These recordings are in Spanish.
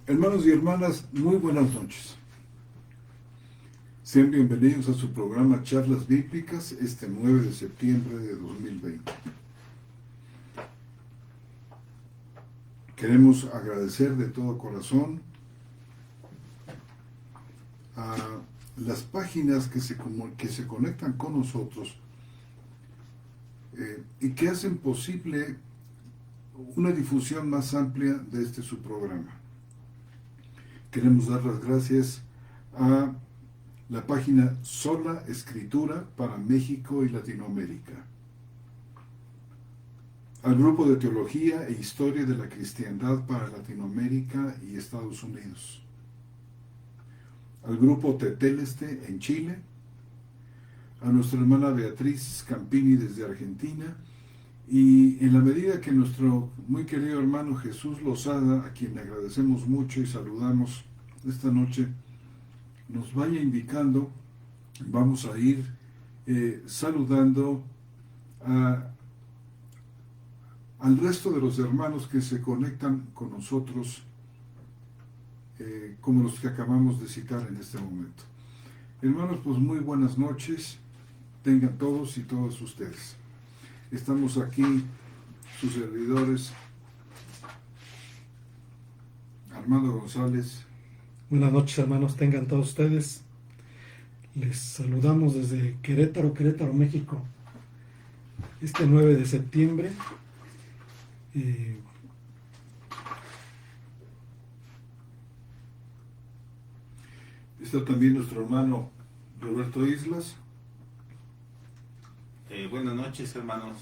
Hermanos y hermanas, muy buenas noches. Sean bienvenidos a su programa Charlas Bíblicas este 9 de septiembre de 2020. Queremos agradecer de todo corazón a las páginas que se conectan con nosotros y que hacen posible una difusión más amplia de su programa. Queremos dar las gracias a la página Sola Escritura para México y Latinoamérica, al Grupo de Teología e Historia de la Cristiandad para Latinoamérica y Estados Unidos, al Grupo Teteleste en Chile, a nuestra hermana Beatriz Campini desde Argentina, y en la medida que nuestro muy querido hermano Jesús Lozada, a quien le agradecemos mucho y saludamos esta noche, nos vaya indicando, vamos a ir saludando al resto de los hermanos que se conectan con nosotros, como los que acabamos de citar en este momento. Hermanos, pues muy buenas noches, tengan todos y todas ustedes. Estamos aquí, sus servidores, Armando González. Buenas noches, hermanos, tengan todos ustedes. Les saludamos desde Querétaro, México, este 9 de septiembre. Está también nuestro hermano Roberto Islas. Buenas noches, hermanos.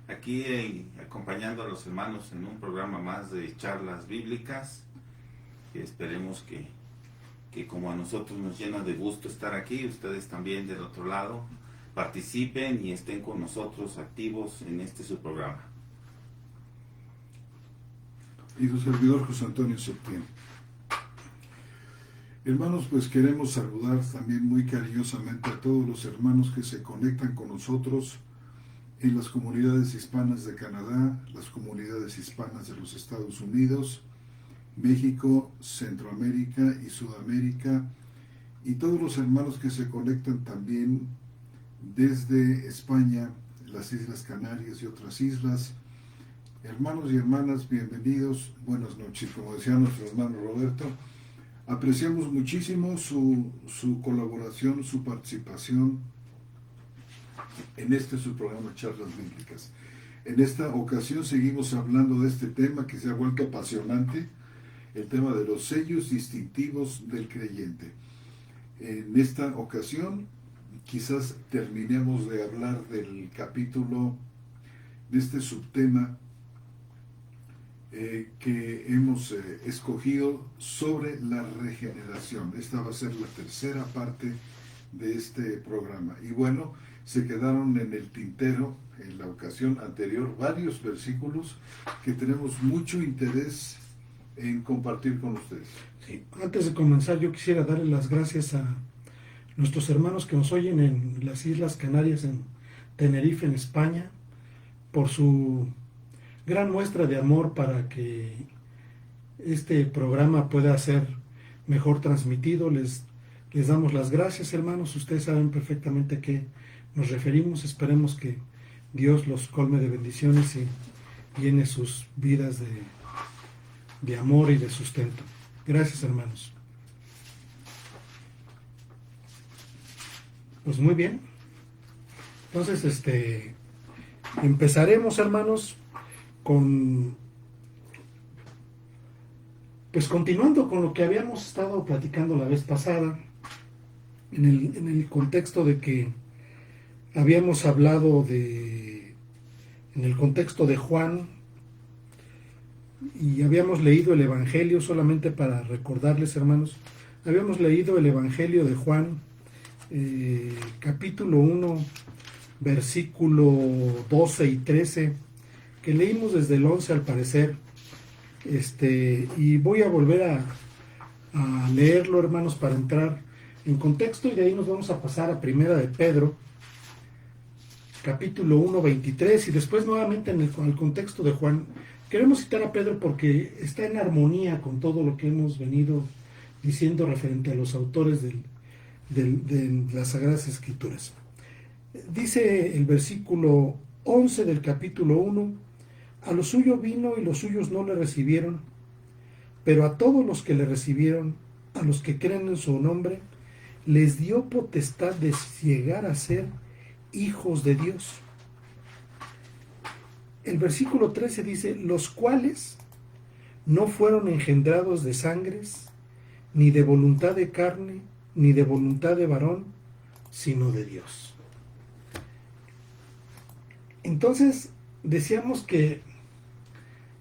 Aquí acompañando a los hermanos en un programa más de charlas bíblicas. Esperemos que como a nosotros nos llena de gusto estar aquí, ustedes también del otro lado participen y estén con nosotros activos en su programa. Y su servidor José Antonio Septién. Hermanos, pues queremos saludar también muy cariñosamente a todos los hermanos que se conectan con nosotros en las comunidades hispanas de Canadá, las comunidades hispanas de los Estados Unidos, México, Centroamérica y Sudamérica, y todos los hermanos que se conectan también desde España, las Islas Canarias y otras islas. Hermanos y hermanas, bienvenidos, buenas noches. Como decía nuestro hermano Roberto, apreciamos muchísimo su colaboración, su participación en su programa Charlas Bíblicas. En esta ocasión seguimos hablando de este tema que se ha vuelto apasionante, el tema de los sellos distintivos del creyente. En esta ocasión quizás terminemos de hablar del capítulo, de este subtema que hemos escogido sobre la regeneración. Esta va a ser la tercera parte de este programa. Y bueno, se quedaron en el tintero en la ocasión anterior varios versículos que tenemos mucho interés en compartir con ustedes. Sí, antes de comenzar, yo quisiera darle las gracias a nuestros hermanos que nos oyen en las Islas Canarias, en Tenerife, en España, por su gran muestra de amor para que este programa pueda ser mejor transmitido. Les damos las gracias, hermanos. Ustedes saben perfectamente a qué nos referimos. Esperemos que Dios los colme de bendiciones y llene sus vidas de amor y de sustento. Gracias, hermanos. Pues muy bien. Entonces, empezaremos, hermanos, continuando con lo que habíamos estado platicando la vez pasada, en el contexto de que habíamos hablado en el contexto de Juan, y habíamos leído el Evangelio, solamente para recordarles, hermanos, habíamos leído el Evangelio de Juan, capítulo 1, versículo 12 y 13, que leímos desde el 11 al parecer, y voy a volver a leerlo, hermanos, para entrar en contexto, y de ahí nos vamos a pasar a Primera de Pedro, capítulo 1, 23, y después nuevamente en el contexto de Juan, queremos citar a Pedro porque está en armonía con todo lo que hemos venido diciendo referente a los autores de las Sagradas Escrituras. Dice el versículo 11 del capítulo 1: a lo suyo vino y los suyos no le recibieron, pero a todos los que le recibieron, a los que creen en su nombre, les dio potestad de llegar a ser hijos de Dios. El versículo 13 dice: los cuales no fueron engendrados de sangres, ni de voluntad de carne, ni de voluntad de varón, sino de Dios. Entonces, decíamos que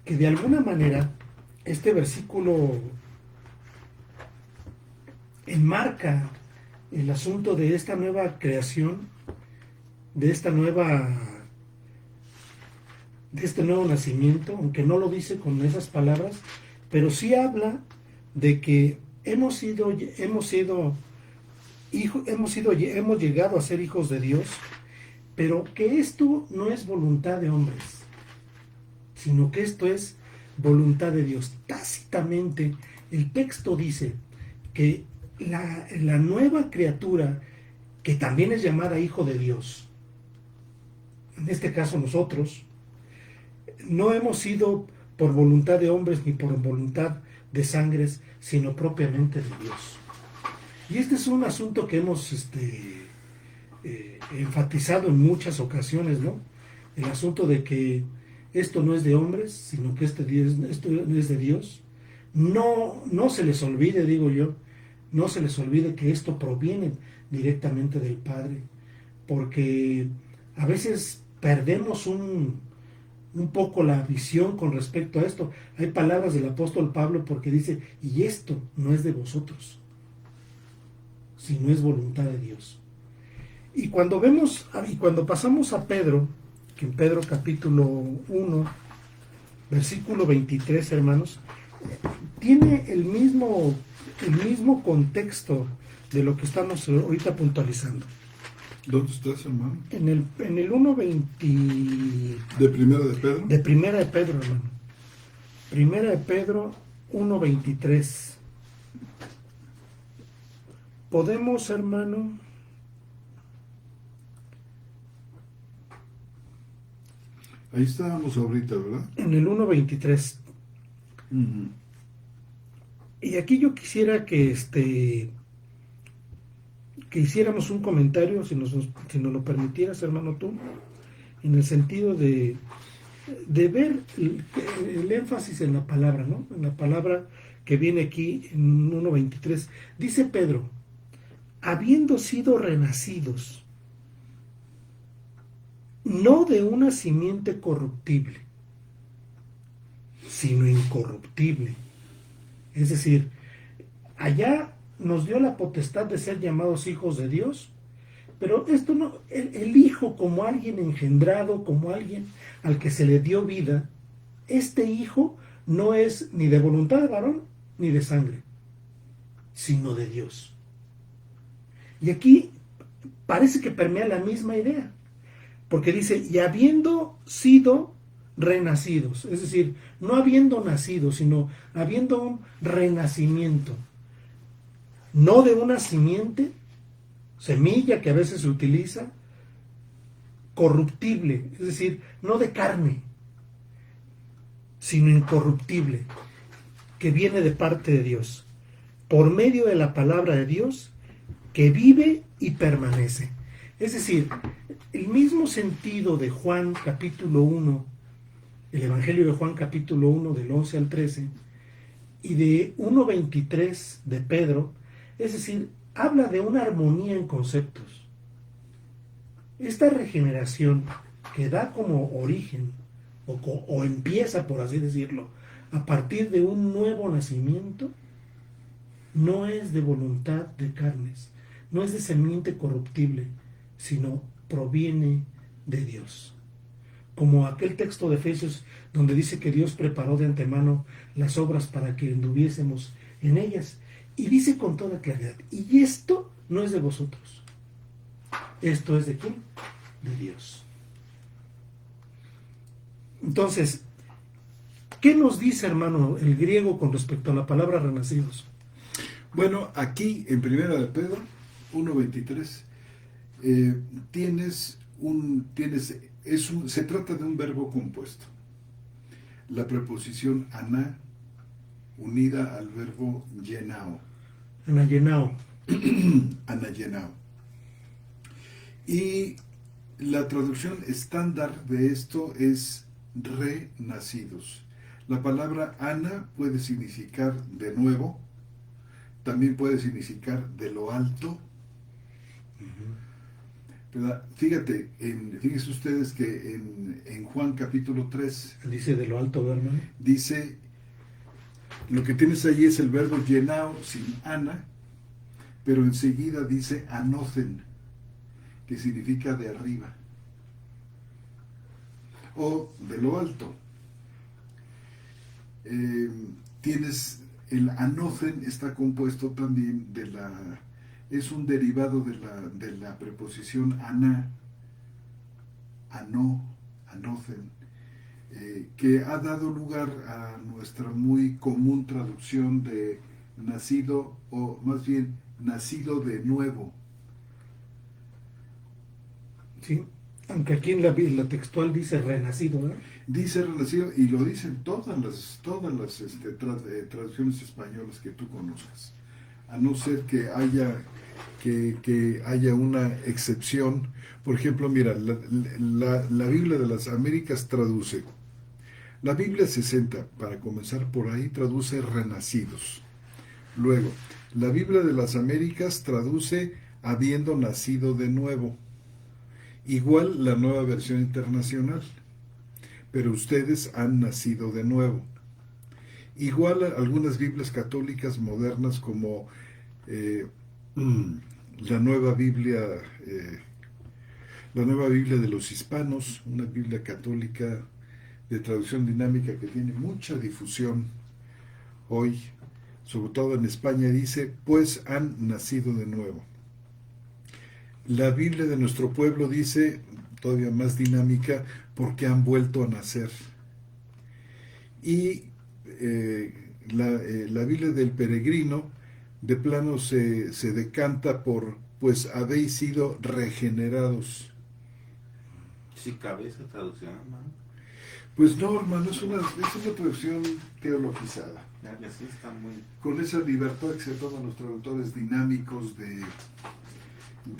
de alguna manera este versículo enmarca el asunto de esta nueva creación, de este nuevo nacimiento, aunque no lo dice con esas palabras, pero sí habla de que hemos llegado a ser hijos de Dios, pero que esto no es voluntad de hombres, sino que esto es voluntad de Dios. Tácitamente el texto dice que la nueva criatura, que también es llamada hijo de Dios, en este caso nosotros, no hemos sido por voluntad de hombres ni por voluntad de sangres, sino propiamente de Dios. Y este es un asunto que hemos enfatizado en muchas ocasiones, ¿no? El asunto de que esto no es de hombres, sino que esto es de Dios. No se les olvide, digo yo, no se les olvide que esto proviene directamente del Padre, porque a veces perdemos un poco la visión con respecto a esto. Hay palabras del apóstol Pablo porque dice: y esto no es de vosotros, sino es voluntad de Dios. Y cuando pasamos a Pedro, que en Pedro capítulo 1, versículo 23, hermanos, tiene el mismo contexto de lo que estamos ahorita puntualizando. ¿Dónde estás, hermano? En el 1:20. ¿De Primera de Pedro? De Primera de Pedro, hermano. Primera de Pedro 1:23. Podemos, hermano, ahí estábamos ahorita, ¿verdad? en el 1:23. Uh-huh. Y aquí yo quisiera que hiciéramos un comentario, si nos lo permitieras, hermano, tú, en el sentido de ver el énfasis en la palabra, ¿no? En la palabra que viene aquí en 1:23. Dice Pedro: habiendo sido renacidos, no de una simiente corruptible, sino incorruptible. Es decir, allá nos dio la potestad de ser llamados hijos de Dios, pero esto no, el hijo como alguien engendrado, como alguien al que se le dio vida, este hijo no es ni de voluntad de varón ni de sangre, sino de Dios. Y aquí parece que permea la misma idea, porque dice: y habiendo sido renacidos, es decir, no habiendo nacido, sino habiendo un renacimiento, no de una simiente, semilla que a veces se utiliza, corruptible, es decir, no de carne, sino incorruptible, que viene de parte de Dios, por medio de la palabra de Dios, que vive y permanece. Es decir, el mismo sentido de Juan capítulo 1, el Evangelio de Juan capítulo 1 del 11 al 13, y de 1:23 de Pedro, es decir, habla de una armonía en conceptos. Esta regeneración que da como origen, o empieza, por así decirlo, a partir de un nuevo nacimiento, no es de voluntad de carnes, no es de simiente corruptible, sino proviene de Dios. Como aquel texto de Efesios donde dice que Dios preparó de antemano las obras para que anduviésemos en ellas. Y dice con toda claridad: y esto no es de vosotros. ¿Esto es de quién? De Dios. Entonces, ¿Qué nos dice, hermano, el griego con respecto a la palabra renacidos? Bueno, aquí en Primera de Pedro 1:23 se trata de un verbo compuesto. La preposición aná unida al verbo llenao. Anayenao. Anayenao. Y la traducción estándar de esto es renacidos. La palabra ana puede significar de nuevo, también puede significar de lo alto. ¿Verdad? Fíjense ustedes que en Juan capítulo 3 Dice de lo alto, hermano. dice, lo que tienes ahí es el verbo llenao sin ana, pero enseguida dice anocen, que significa de arriba o de lo alto. Tienes el anocen, está compuesto también es un derivado de la preposición ana, anocen, que ha dado lugar a nuestra muy común traducción de nacido, o más bien nacido de nuevo. Sí, aunque aquí en la textual dice renacido, ¿verdad? Dice renacido, y lo dicen todas las traducciones españolas que tú conozcas, a no ser que haya una excepción. Por ejemplo, mira, la Biblia de las Américas traduce, la Biblia 60, para comenzar por ahí, traduce renacidos. Luego, la Biblia de las Américas traduce habiendo nacido de nuevo. Igual la Nueva Versión Internacional, pero ustedes han nacido de nuevo. Igual algunas Biblias católicas modernas como la Nueva Biblia de los Hispanos, una Biblia católica de traducción dinámica que tiene mucha difusión hoy, sobre todo en España, dice, pues han nacido de nuevo. La Biblia de nuestro pueblo dice, todavía más dinámica, porque han vuelto a nacer. Y la Biblia del peregrino, de plano se decanta por, pues habéis sido regenerados. ¿Sí cabe esa traducción, hermano? Pues no, hermano, es una traducción teologizada. Ya que sí está muy... Con esa libertad que se toman los traductores dinámicos de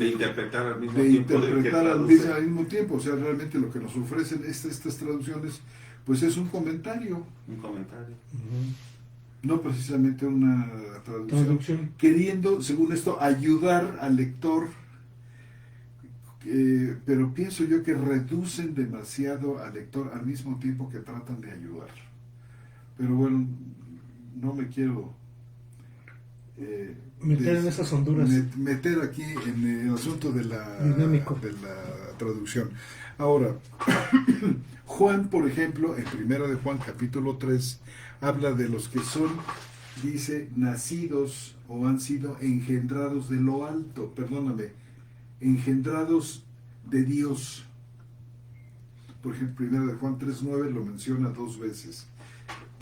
interpretar al mismo de tiempo. interpretar al mismo tiempo. O sea, realmente lo que nos ofrecen estas traducciones, pues es un comentario. Un comentario. No precisamente una traducción. Queriendo, según esto, ayudar al lector, pero pienso yo que reducen demasiado al lector al mismo tiempo que tratan de ayudar. Pero bueno, no me quiero meter en esas honduras. Meter aquí en el asunto de la traducción. Ahora, Juan, por ejemplo, en Primera de Juan, capítulo 3, habla de los que son, dice, nacidos o han sido engendrados de lo alto, engendrados de Dios. Por ejemplo, Primera de Juan 3:9 lo menciona 2 veces.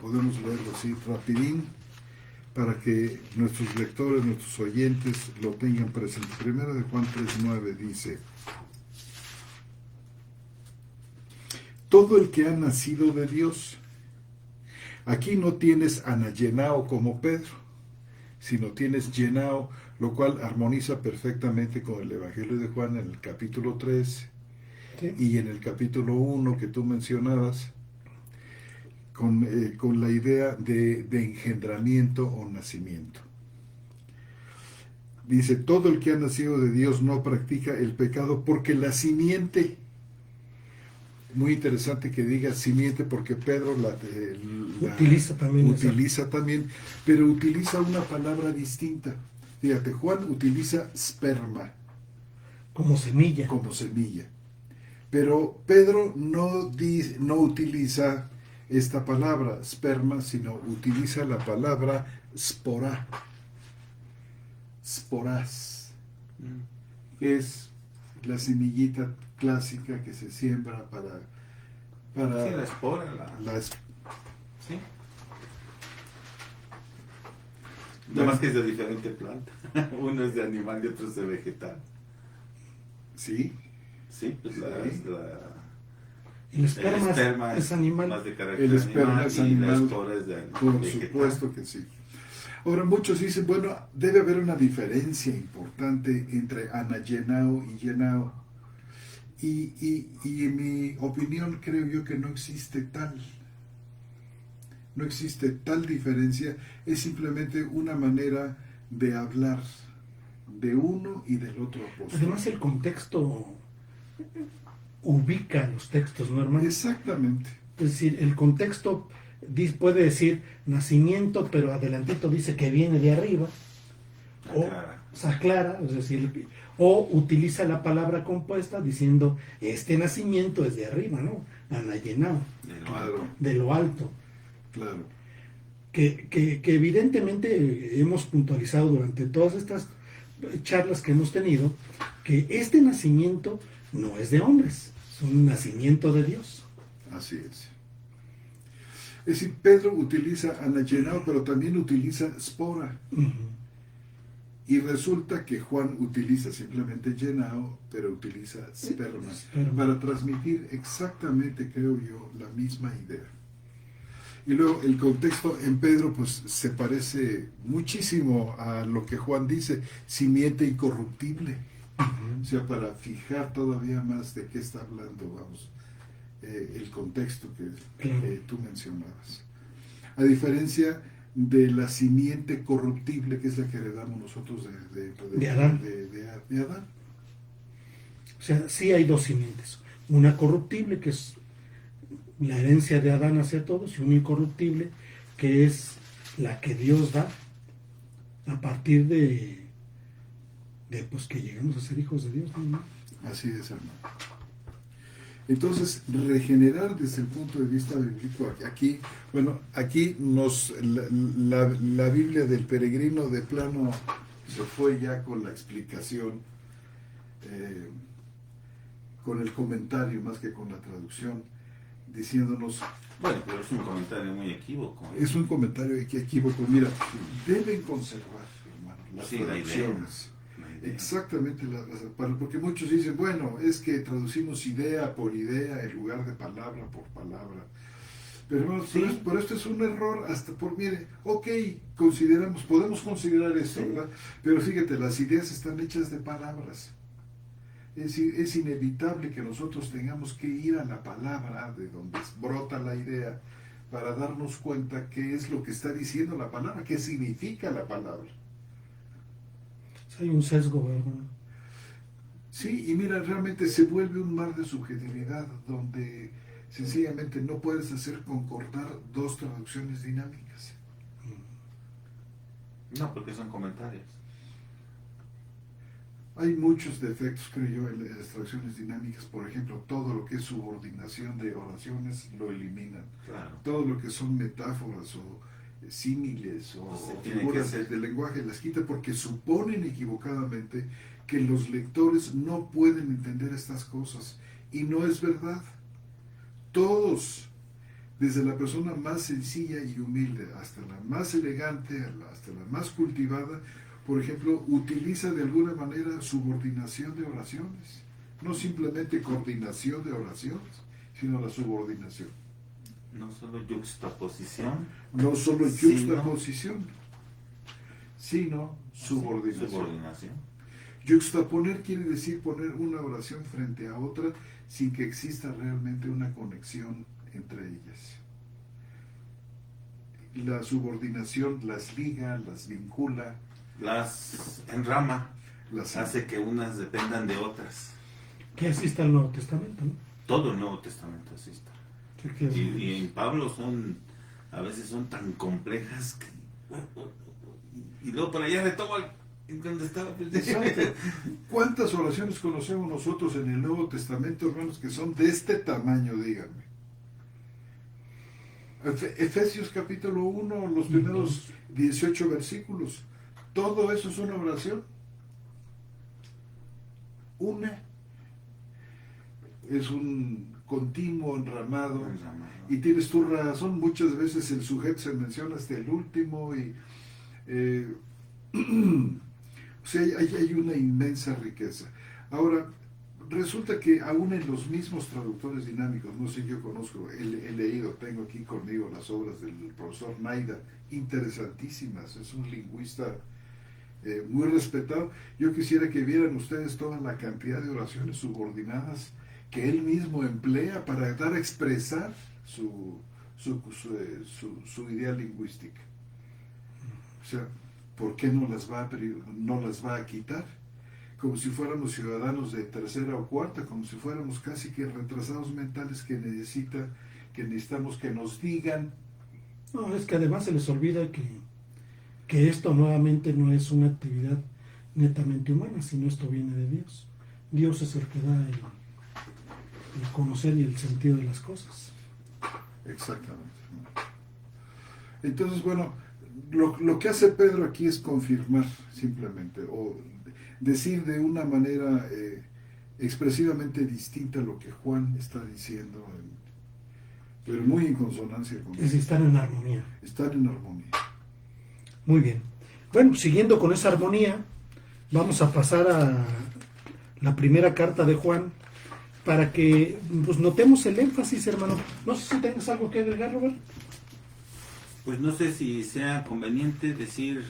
Podemos leerlo así rapidín, para que nuestros lectores, nuestros oyentes lo tengan presente. Primera de Juan 3:9 dice, todo el que ha nacido de Dios. Aquí no tienes anayenao como Pedro, sino tienes llenao, lo cual armoniza perfectamente con el Evangelio de Juan en el capítulo 3 y en el capítulo 1 que tú mencionabas, con la idea de engendramiento o nacimiento. Dice, todo el que ha nacido de Dios no practica el pecado porque la simiente, muy interesante que diga simiente porque Pedro la utiliza también, pero utiliza una palabra distinta. Fíjate, Juan utiliza sperma. Como semilla. Pero Pedro no utiliza esta palabra sperma, sino utiliza la palabra sporá. Sporás. Es la semillita clásica que se siembra para sí, la espora. Sí. Nada más que es de diferente planta. Uno es de animal y otro es de vegetal. Sí. Sí, pues Sí. El esperma es animal. Más de carácter El esperma es y animal. la espora es de Por vegetal. supuesto que sí. Ahora, muchos dicen, bueno, debe haber una diferencia importante entre anagenao y llenao. Y en mi opinión creo yo que no existe tal. No existe tal diferencia, es simplemente una manera de hablar de uno y del otro apóstol. Además, el contexto ubica los textos, ¿no, hermano? Exactamente. Es decir, el contexto puede decir nacimiento, pero adelantito dice que viene de arriba, o se aclara, es decir, o utiliza la palabra compuesta diciendo este nacimiento es de arriba, ¿no? Anayenao, Claro, de lo alto. claro. Que evidentemente hemos puntualizado durante todas estas charlas que hemos tenido que este nacimiento no es de hombres, es un nacimiento de Dios. Así es. Es decir, Pedro utiliza anagenao, pero también utiliza spora. Y resulta que Juan utiliza simplemente llenao, pero utiliza sperma, para transmitir exactamente, creo yo, la misma idea. Y luego el contexto en Pedro pues se parece muchísimo a lo que Juan dice, simiente incorruptible. O sea, para fijar todavía más de qué está hablando, vamos, el contexto que tú mencionabas. A diferencia de la simiente corruptible, que es la que heredamos nosotros de Adán. De Adán. O sea, sí hay dos simientes. Una corruptible, que es la herencia de Adán hacia todos, y una incorruptible, que es la que Dios da a partir de pues que lleguemos a ser hijos de Dios, ¿no? Así es, hermano. Entonces, regenerar desde el punto de vista bíblico, aquí la Biblia del peregrino de plano se fue ya con la explicación, con el comentario más que con la traducción, diciéndonos... Bueno, pero es un comentario muy equívoco. Es un comentario equívoco. Mira, deben conservar, hermano, las traducciones. Exactamente, porque muchos dicen, bueno, es que traducimos idea por idea en lugar de palabra por palabra. Pero hermanos, sí. Por esto es un error, mire, ok, podemos considerar eso, sí, ¿verdad? Pero fíjate, las ideas están hechas de palabras. Es inevitable que nosotros tengamos que ir a la palabra de donde brota la idea para darnos cuenta qué es lo que está diciendo la palabra, qué significa la palabra. Hay un sesgo, ¿verdad? Sí, y mira, realmente se vuelve un mar de subjetividad donde sencillamente no puedes hacer concordar dos traducciones dinámicas. No, porque son comentarios. Hay muchos defectos, creo yo, en las traducciones dinámicas. Por ejemplo, todo lo que es subordinación de oraciones lo eliminan. Claro. Todo lo que son metáforas o símiles o figuras del lenguaje las quita porque suponen equivocadamente que los lectores no pueden entender estas cosas. Y no es verdad. Todos, desde la persona más sencilla y humilde hasta la más elegante, hasta la más cultivada, por ejemplo, utiliza de alguna manera subordinación de oraciones. No simplemente coordinación de oraciones, sino la subordinación. No solo yuxtaposición. No solo yuxtaposición, sino subordinación. Subordinación. Yuxtaponer quiere decir poner una oración frente a otra sin que exista realmente una conexión entre ellas. La subordinación las liga, las vincula, las enrama, hace que unas dependan de otras. Que así está el Nuevo Testamento, ¿no? Todo el Nuevo Testamento así está. Y en Pablo a veces son tan complejas que... Y luego por allá retomo donde estaba. ¿Cuántas oraciones conocemos nosotros en el Nuevo Testamento, hermanos, que son de este tamaño, díganme? Efesios capítulo 1, los primeros 18 versículos. Todo eso es una oración. Una. Es un continuo, enramado. Enramado. Y tienes tu razón, muchas veces el sujeto se menciona hasta el último y o sea, hay una inmensa riqueza. Ahora, resulta que aún en los mismos traductores dinámicos, no sé, yo conozco, he leído, tengo aquí conmigo las obras del profesor Naida, interesantísimas, es un lingüista muy respetado. Yo quisiera que vieran ustedes toda la cantidad de oraciones subordinadas que él mismo emplea para dar a expresar su idea lingüística. O sea, ¿por qué no las va a quitar? Como si fuéramos ciudadanos de tercera o cuarta, como si fuéramos casi que retrasados mentales que necesitamos que nos digan. No, es que además se les olvida que esto nuevamente no es una actividad netamente humana, sino esto viene de Dios. Dios es el que da el conocer y el sentido de las cosas. Exactamente. Entonces, bueno, lo que hace Pedro aquí es confirmar simplemente, o decir de una manera expresivamente distinta lo que Juan está diciendo, pero muy en consonancia con Es decir, están en armonía. Están en armonía. Muy bien. Bueno, siguiendo con esa armonía, vamos a pasar a la primera carta de Juan para que pues, notemos el énfasis, hermano. No sé si tengas algo que agregar, Robert. Pues no sé si sea conveniente decir,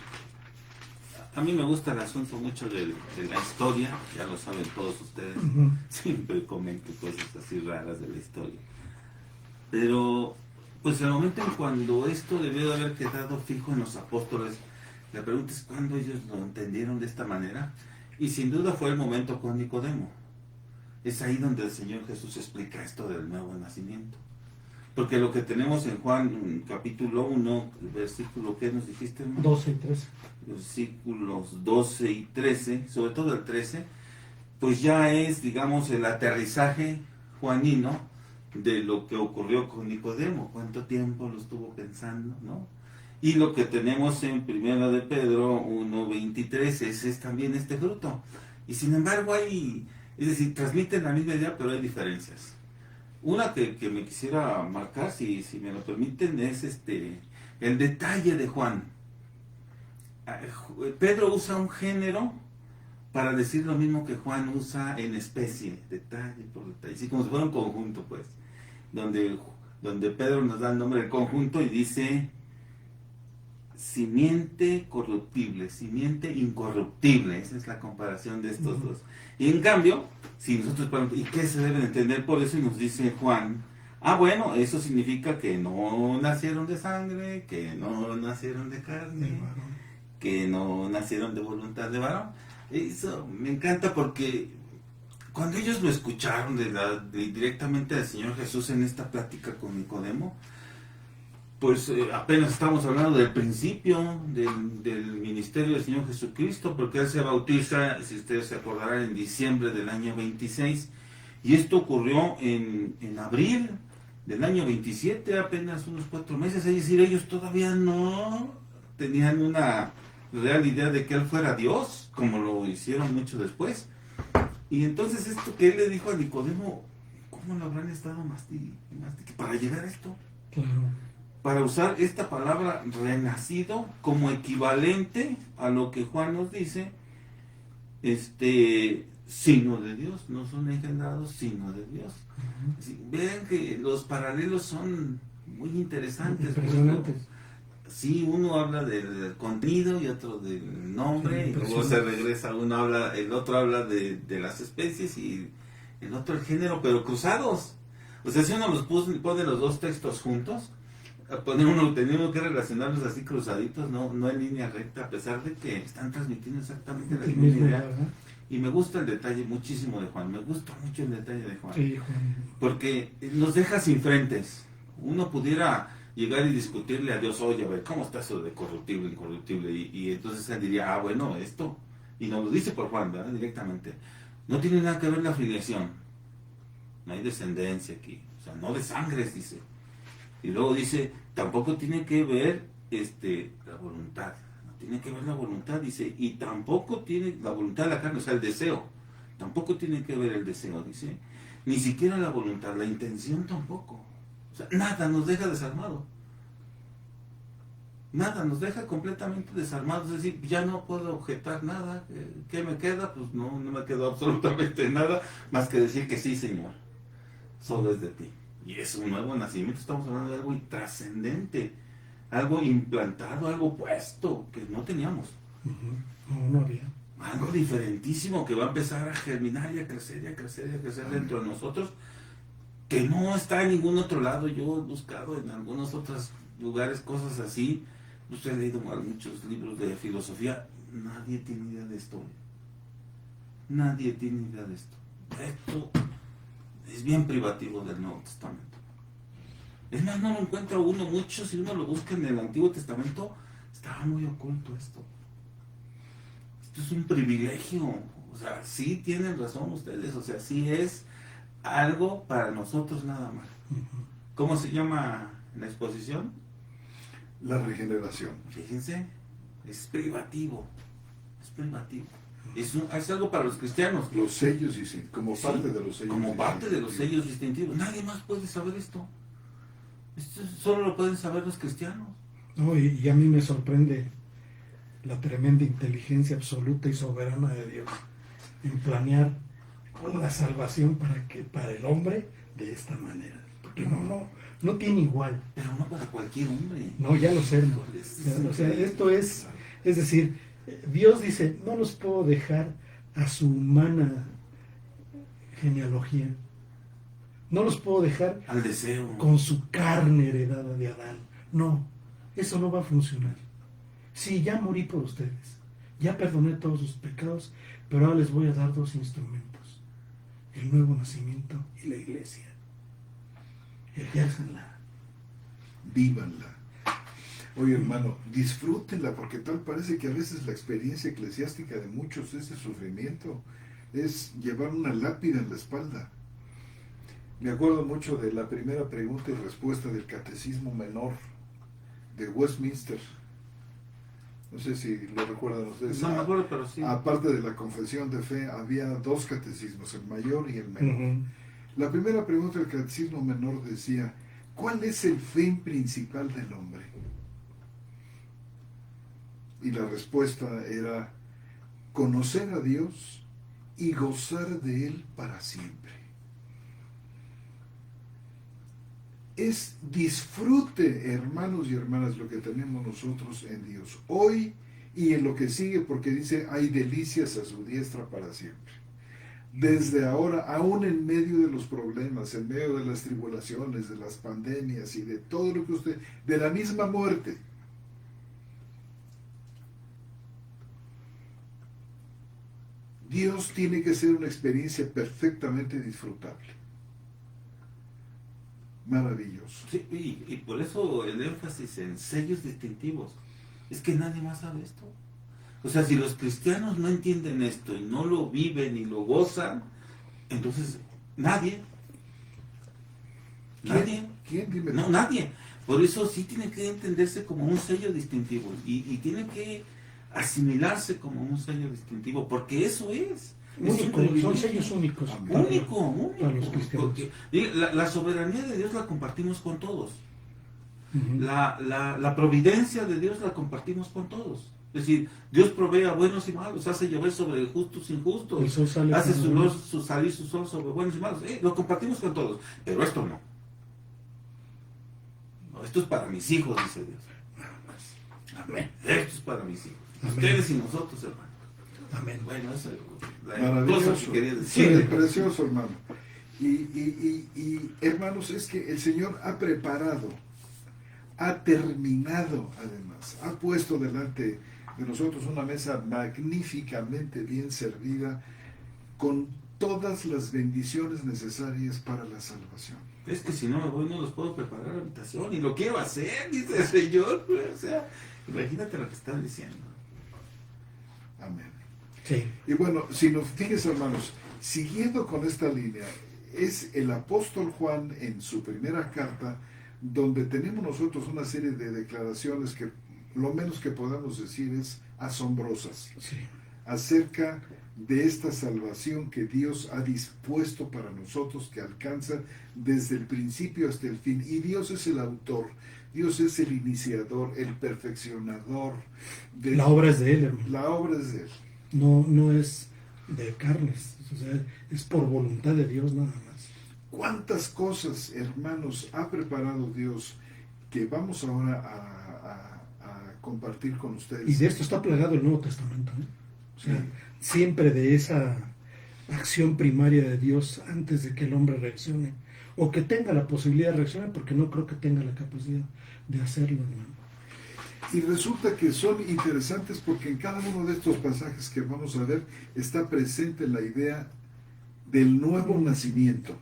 a mí me gusta el asunto mucho de la historia, ya lo saben todos ustedes, siempre comento cosas así raras de la historia. Pero, pues el momento en cuando esto debió de haber quedado fijo en los apóstoles, la pregunta es cuándo ellos lo entendieron de esta manera, y sin duda fue el momento con Nicodemo. Es ahí donde el Señor Jesús explica esto del nuevo nacimiento. Porque lo que tenemos en Juan capítulo 1, versículo, ¿qué nos dijiste, hermano? 12 y 13. Versículos 12 y 13, sobre todo el 13, pues ya es, digamos, el aterrizaje juanino de lo que ocurrió con Nicodemo, cuánto tiempo lo estuvo pensando, ¿no? Y lo que tenemos en Primera de Pedro 1:23 es también este fruto. Y sin embargo hay, es decir, transmiten la misma idea, pero hay diferencias. Una que me quisiera marcar, si me lo permiten, es el detalle de Juan. Pedro usa un género para decir lo mismo que Juan usa en especie, detalle por detalle, así como si fuera un conjunto, pues, donde Pedro nos da el nombre del conjunto y dice simiente corruptible, simiente incorruptible. Esa es la comparación de estos dos. Y en cambio, si nosotros preguntamos, ¿y qué se debe entender por eso? Y nos dice Juan, bueno, eso significa que no nacieron de sangre, que no nacieron de carne, que no nacieron de voluntad de varón. Eso me encanta porque cuando ellos lo escucharon directamente del Señor Jesús en esta plática con Nicodemo, pues apenas estamos hablando del principio del ministerio del Señor Jesucristo, porque Él se bautiza, si ustedes se acordarán, en diciembre del año 26, y esto ocurrió en abril del año 27, apenas unos 4 meses, es decir, ellos todavía no tenían una real idea de que Él fuera Dios, como lo hicieron mucho después. Y entonces esto que Él le dijo a Nicodemo, ¿cómo lo habrán estado para llegar a esto? Claro. Para usar esta palabra renacido como equivalente a lo que Juan nos dice, sino de Dios, no son engendrados, sino de Dios. Vean que los paralelos son muy interesantes. Impresionantes. Sí, uno habla del contenido y otro del nombre, y luego se regresa, el otro habla de las especies y el otro el género, pero cruzados. O sea, si uno los pone los dos textos juntos, tenemos que relacionarlos así cruzaditos, no en línea recta, a pesar de que están transmitiendo exactamente la misma idea. Y me gusta el detalle muchísimo de Juan, me gusta mucho el detalle de Juan. Sí, Juan. Porque nos deja sin frentes. Uno pudiera llegar y discutirle a Dios, oye, a ver, ¿cómo está eso de corruptible, incorruptible? Y entonces Él diría, bueno, esto. Y nos lo dice por Juan, ¿verdad? Directamente. No tiene nada que ver la filiación. No hay descendencia aquí. O sea, no de sangres, dice. Y luego dice, tampoco tiene que ver la voluntad. No tiene que ver la voluntad, dice. Y tampoco tiene la voluntad de la carne, o sea, el deseo. tampoco tiene que ver el deseo, dice, ni siquiera la voluntad, la intención tampoco. O sea, nada nos deja desarmado. Nada, nos deja completamente desarmados, es decir, ya no puedo objetar nada. ¿Qué me queda? Pues no me quedó absolutamente nada, más que decir que sí, Señor, solo es de ti. Y es un nuevo nacimiento, estamos hablando de algo trascendente, algo implantado, algo puesto, que no teníamos. No había. Algo diferentísimo que va a empezar a germinar y a crecer y a crecer y a crecer dentro de nosotros, que no está en ningún otro lado. Yo he buscado en algunos otros lugares cosas así. Usted ha leído muchos libros de filosofía. Nadie tiene idea de esto. Nadie tiene idea de esto. Esto es bien privativo del Nuevo Testamento. Es más, no lo encuentra uno mucho. Si uno lo busca en el Antiguo Testamento, estaba muy oculto esto. Esto es un privilegio. O sea, sí tienen razón ustedes. O sea, sí es algo para nosotros nada más. ¿Cómo se llama la exposición? La regeneración. Fíjense, es privativo. Es privativo. Es algo para los cristianos. Los sellos, como parte de los sellos. Como parte de los sellos distintivos. Nadie más puede saber esto. Esto solo lo pueden saber los cristianos. No, y a mí me sorprende la tremenda inteligencia absoluta y soberana de Dios en planear la salvación para el hombre de esta manera. Porque no tiene igual. Pero no para cualquier hombre. No, ya lo sé, hermano. O sea, esto es decir, Dios dice, no los puedo dejar a su humana genealogía. No los puedo dejar al deseo, con su carne heredada de Adán. No, eso no va a funcionar. Sí, ya morí por ustedes. Ya perdoné todos sus pecados, pero ahora les voy a dar dos instrumentos. El nuevo nacimiento y la iglesia. Ejércenla. Vívanla. Oye, hermano, disfrútenla, porque tal parece que a veces la experiencia eclesiástica de muchos es de sufrimiento, es llevar una lápida en la espalda. Me acuerdo mucho de la primera pregunta y respuesta del Catecismo Menor de Westminster. No sé si lo recuerdan ustedes. No me acuerdo, pero sí. Aparte de la confesión de fe, había dos catecismos, el mayor y el menor. La primera pregunta del Catecismo Menor decía, ¿cuál es el fin principal del hombre? Y la respuesta era, conocer a Dios y gozar de Él para siempre. Es disfrute, hermanos y hermanas, lo que tenemos nosotros en Dios, hoy y en lo que sigue, porque dice, hay delicias a su diestra para siempre. Desde ahora, aún en medio de los problemas, en medio de las tribulaciones, de las pandemias y de todo lo que de la misma muerte, Dios tiene que ser una experiencia perfectamente disfrutable. Maravilloso. Sí, y por eso el énfasis en sellos distintivos. Es que nadie más sabe esto. O sea, si los cristianos no entienden esto y no lo viven y lo gozan, entonces nadie. ¿Quién? Dime. No, nadie. Por eso sí tiene que entenderse como un sello distintivo y tiene que asimilarse como un sello distintivo, porque eso es. Son sellos únicos. Único. Para los cristianos. Porque la soberanía de Dios la compartimos con todos. La providencia de Dios la compartimos con todos. Es decir, Dios provee a buenos y malos, hace llover sobre justos e injustos, hace salir su sol sobre buenos y malos. Lo compartimos con todos, pero esto no. Esto es para mis hijos, dice Dios. Amén. Esto es para mis hijos. Amén. Ustedes y nosotros, hermano. Amén. Bueno, eso es maravilloso. Que quería decir. Sí, precioso, hermano. Y hermanos, es que el Señor ha preparado, ha terminado además, ha puesto delante de nosotros una mesa magníficamente bien servida con todas las bendiciones necesarias para la salvación. Es que si no me voy no los puedo preparar a la habitación y lo quiero hacer, dice el Señor. O sea, imagínate lo que están diciendo. Amén. Sí. Y bueno, si nos fíjense, hermanos, siguiendo con esta línea, es el apóstol Juan en su primera carta, donde tenemos nosotros una serie de declaraciones que lo menos que podamos decir es asombrosas, Sí. acerca de esta salvación que Dios ha dispuesto para nosotros, que alcanza desde el principio hasta el fin. Y Dios es el autor, Dios es el iniciador, el perfeccionador. La obra es de Él, hermano. La obra es de Él. No es de carnes, o sea, es por voluntad de Dios nada más. ¿Cuántas cosas, hermanos, ha preparado Dios que vamos ahora a compartir con ustedes? Y de esto está plagado el Nuevo Testamento, ¿eh? O sea, Sí. siempre de esa acción primaria de Dios antes de que el hombre reaccione, o que tenga la posibilidad de reaccionar, porque no creo que tenga la capacidad de hacerlo, hermano. Y resulta que son interesantes porque en cada uno de estos pasajes que vamos a ver está presente la idea del nuevo nacimiento,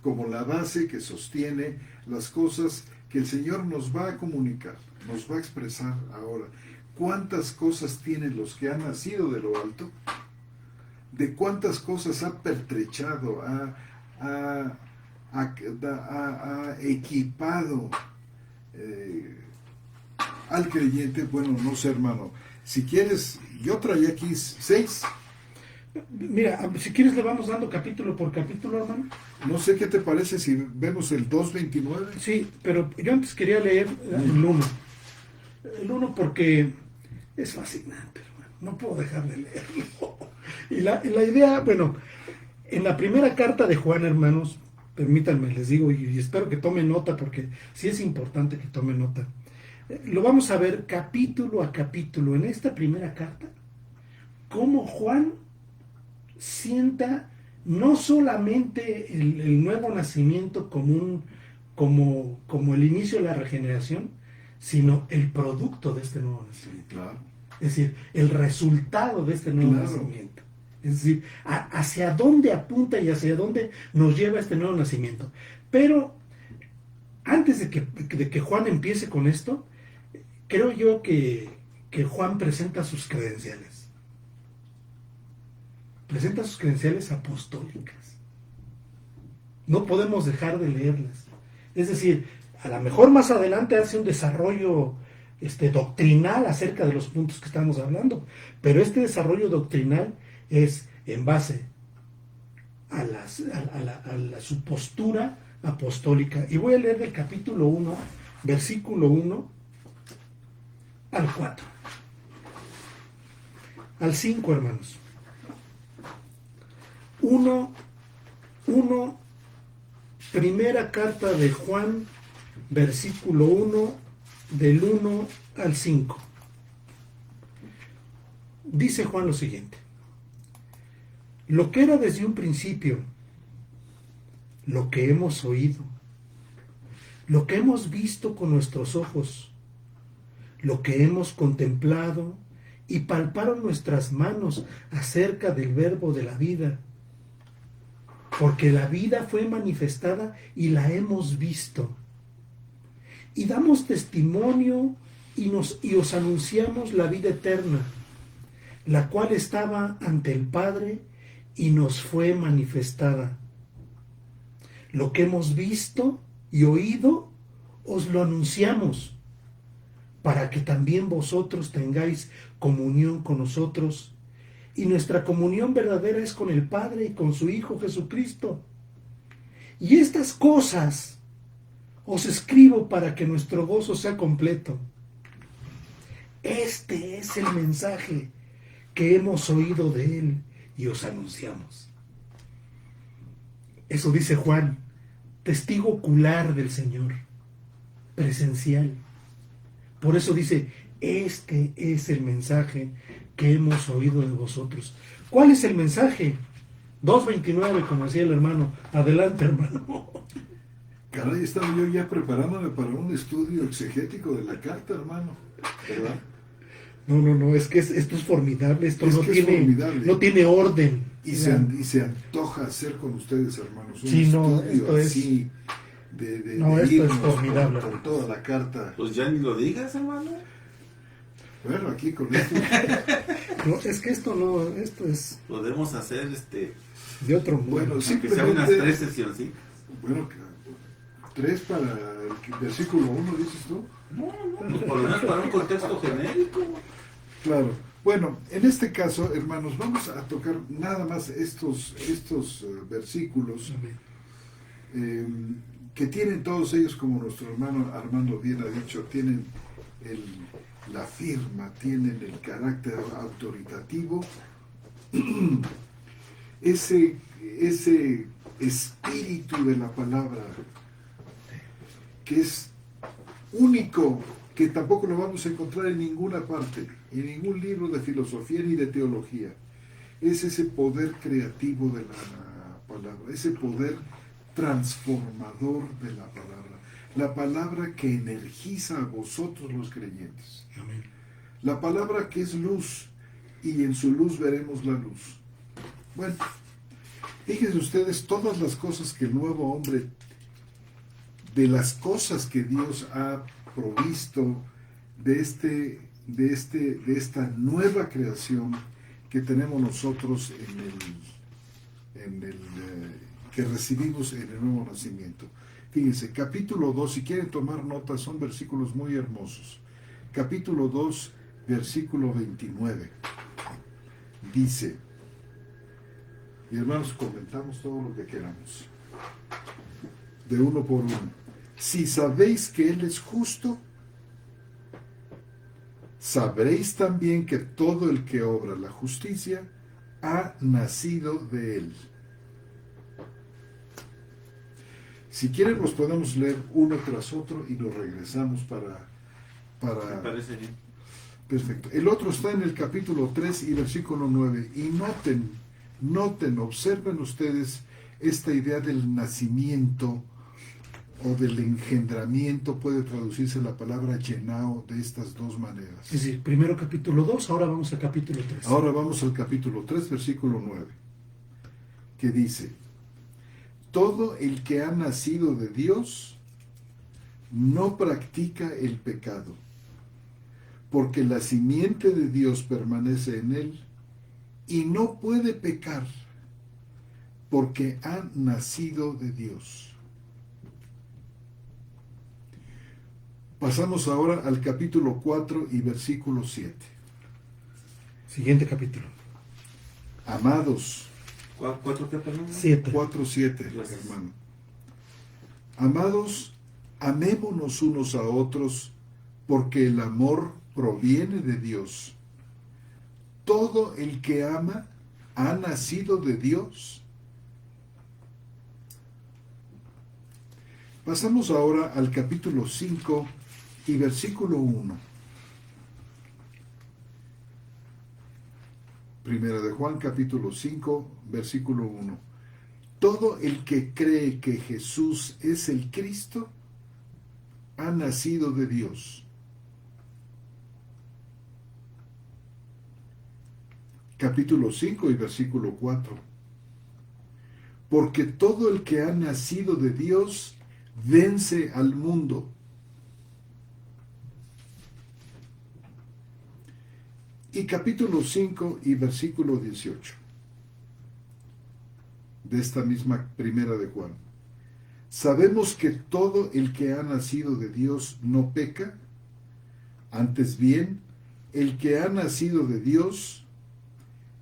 como la base que sostiene las cosas que el Señor nos va a comunicar, nos va a expresar ahora. ¿Cuántas cosas tienen los que han nacido de lo alto? ¿De cuántas cosas ha pertrechado, ha equipado al creyente? Bueno, no sé, hermano. Si quieres, yo traía aquí 6. Mira, si quieres le vamos dando capítulo por capítulo, hermano. No sé qué te parece si vemos el 2:29. Sí, pero yo antes quería leer el 1. El 1 porque es fascinante, hermano. No puedo dejar de leerlo. Y la idea, bueno, en la primera carta de Juan, hermanos, permítanme, les digo, y espero que tomen nota porque sí es importante que tomen nota. Lo vamos a ver capítulo a capítulo en esta primera carta, cómo Juan sienta no solamente el nuevo nacimiento como el inicio de la regeneración, sino el producto de este nuevo nacimiento. Sí, claro. Es decir, el resultado de este nuevo Claro. nacimiento. Es decir, hacia dónde apunta y hacia dónde nos lleva este nuevo nacimiento. Pero antes de que Juan empiece con esto, creo yo que Juan presenta sus credenciales. Presenta sus credenciales apostólicas. No podemos dejar de leerlas. Es decir, a lo mejor más adelante hace un desarrollo doctrinal acerca de los puntos que estamos hablando, pero este desarrollo doctrinal es en base a su postura apostólica. Y voy a leer del capítulo 1, versículo 1 al 4. Al 5, hermanos. 1, primera carta de Juan, versículo 1, del 1 al 5. Dice Juan lo siguiente: lo que era desde un principio, lo que hemos oído, lo que hemos visto con nuestros ojos, lo que hemos contemplado y palparon nuestras manos acerca del verbo de la vida. Porque la vida fue manifestada y la hemos visto. Y damos testimonio y os anunciamos la vida eterna, la cual estaba ante el Padre y nos fue manifestada. Lo que hemos visto y oído os lo anunciamos, para que también vosotros tengáis comunión con nosotros. Y nuestra comunión verdadera es con el Padre y con su Hijo Jesucristo. Y estas cosas os escribo para que nuestro gozo sea completo. Este es el mensaje que hemos oído de Él y os anunciamos. Eso dice Juan, testigo ocular del Señor, presencial. Por eso dice, este es el mensaje que hemos oído de vosotros. ¿Cuál es el mensaje? 2:29, como decía el hermano. Adelante, hermano. Caray, estaba yo ya preparándome para un estudio exegético de la carta, hermano. ¿Verdad? No, es que esto es formidable. Esto Es no que es tiene, formidable. no tiene orden. Y se antoja hacer con ustedes, hermanos, un Sí, no, estudio esto es- así de No, esto es irnos formidable. por toda la carta. Pues ya ni lo digas, hermano. Bueno, aquí con esto, No, es que esto es Podemos hacer de otro mundo. bueno, aunque sea unas simplemente, 3 sesiones, ¿sí? bueno, 3 para el versículo 1, dices tú. No, pues por lo menos para un contexto genérico. Claro, Bueno, en este caso, hermanos, vamos a tocar nada más estos versículos que tienen todos ellos, como nuestro hermano Armando bien ha dicho, tienen la firma, tienen el carácter autoritativo, ese espíritu de la palabra que es único, que tampoco lo vamos a encontrar en ninguna parte, en ningún libro de filosofía ni de teología. Es ese poder creativo de la palabra, ese poder transformador de la palabra que energiza a vosotros los creyentes. Amén. La palabra que es luz, y en su luz veremos la luz. Bueno, fíjense ustedes todas las cosas que el nuevo hombre, de las cosas que Dios ha provisto de esta nueva creación que tenemos nosotros que recibimos en el nuevo nacimiento. Fíjense, capítulo 2, si quieren tomar notas, son versículos muy hermosos. Capítulo 2, versículo 29. Dice, y hermanos, comentamos todo lo que queramos, de uno por uno. Si sabéis que Él es justo, sabréis también que todo el que obra la justicia ha nacido de Él. Si quieren, los podemos leer uno tras otro y nos regresamos para... Me parece bien. Perfecto. El otro está en el capítulo 3 y versículo 9. Y noten, observen ustedes esta idea del nacimiento o del engendramiento. Puede traducirse la palabra llenao de estas dos maneras. Es decir, primero capítulo 2, ahora vamos al capítulo 3. Ahora vamos al capítulo 3, versículo 9, que dice: todo el que ha nacido de Dios no practica el pecado, porque la simiente de Dios permanece en él y no puede pecar, porque ha nacido de Dios. Pasamos ahora al capítulo 4 y versículo 7. Siguiente capítulo. Amados, ¿Cuatro qué, perdón? 7. 4:7, hermano. Amados, amémonos unos a otros, porque el amor proviene de Dios. Todo el que ama ha nacido de Dios. Pasamos ahora al capítulo 5 y versículo 1. Primera de Juan, capítulo 5, versículo 1. Todo el que cree que Jesús es el Cristo ha nacido de Dios. Capítulo 5 y versículo 4. Porque todo el que ha nacido de Dios vence al mundo. Y capítulo 5 y versículo 18 de esta misma primera de Juan. Sabemos que todo el que ha nacido de Dios no peca, antes bien, el que ha nacido de Dios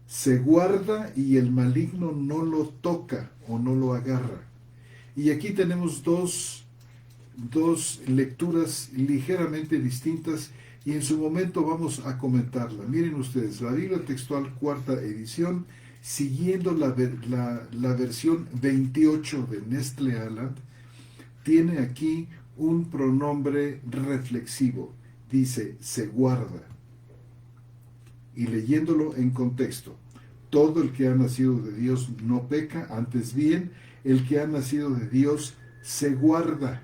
se guarda y el maligno no lo toca o no lo agarra. Y aquí tenemos dos lecturas ligeramente distintas, y en su momento vamos a comentarla. Miren ustedes, la Biblia Textual Cuarta Edición, siguiendo la versión 28 de Nestle Aland, tiene aquí un pronombre reflexivo. Dice, se guarda. Y leyéndolo en contexto, todo el que ha nacido de Dios no peca, antes bien, el que ha nacido de Dios se guarda,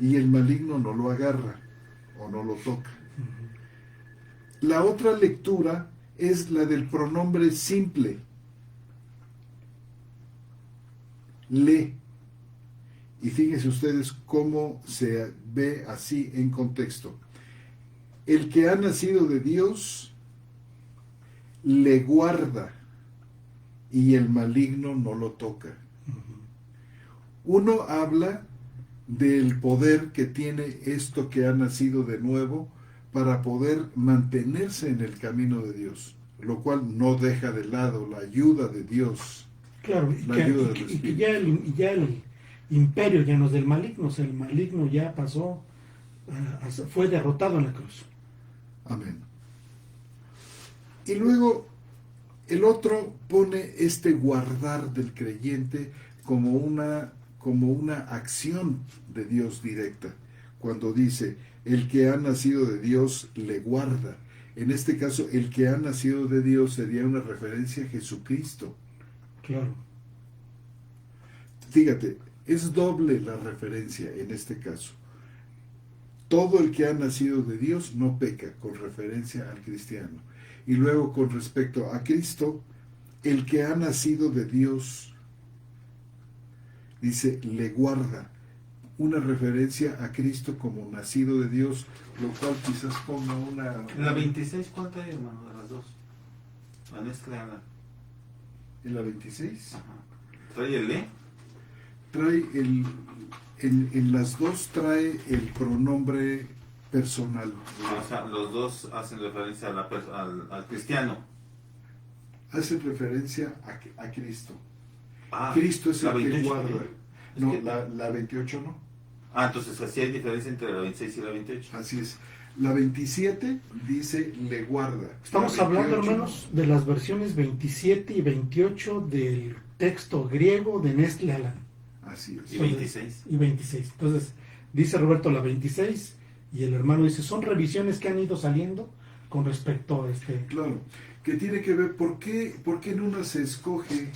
y el maligno no lo agarra o no lo toca. La otra lectura es la del pronombre simple, le. Y fíjense ustedes cómo se ve así en contexto. El que ha nacido de Dios le guarda y el maligno no lo toca. Uno habla del poder que tiene esto que ha nacido de nuevo para poder mantenerse en el camino de Dios, lo cual no deja de lado la ayuda de Dios. Claro, La ayuda del y que Espíritu. ya el imperio ya no es del maligno, o sea, el maligno ya pasó, fue derrotado en la cruz. Amén. Y luego el otro pone este guardar del creyente como una acción de Dios directa. Cuando dice, el que ha nacido de Dios le guarda. En este caso, el que ha nacido de Dios sería una referencia a Jesucristo. Claro. Fíjate, es doble la referencia en este caso. Todo el que ha nacido de Dios no peca, con referencia al cristiano. Y luego con respecto a Cristo, el que ha nacido de Dios, dice, le guarda. Una referencia a Cristo como nacido de Dios, lo cual quizás ponga una... La 26, ¿cuál trae, hermano, de las dos? La mezcla. ¿En la 26? Ajá. ¿Trae el E? Trae en las dos trae el pronombre personal. O sea, los dos hacen referencia al cristiano. Hace referencia a Cristo. Ah, Cristo es la el que 28, guarda. es No, que- la 28 no. entonces así hay diferencia entre la 26 y la 28. Así es. La 27 dice le guarda. Estamos La hablando, 28, hermanos, de las versiones 27 y 28 del texto griego de Nestle Aland. Así es. Y 26. Y 26. Entonces, dice Roberto la 26 y el hermano dice, son revisiones que han ido saliendo con respecto a este... Claro, que tiene que ver por qué en una se escoge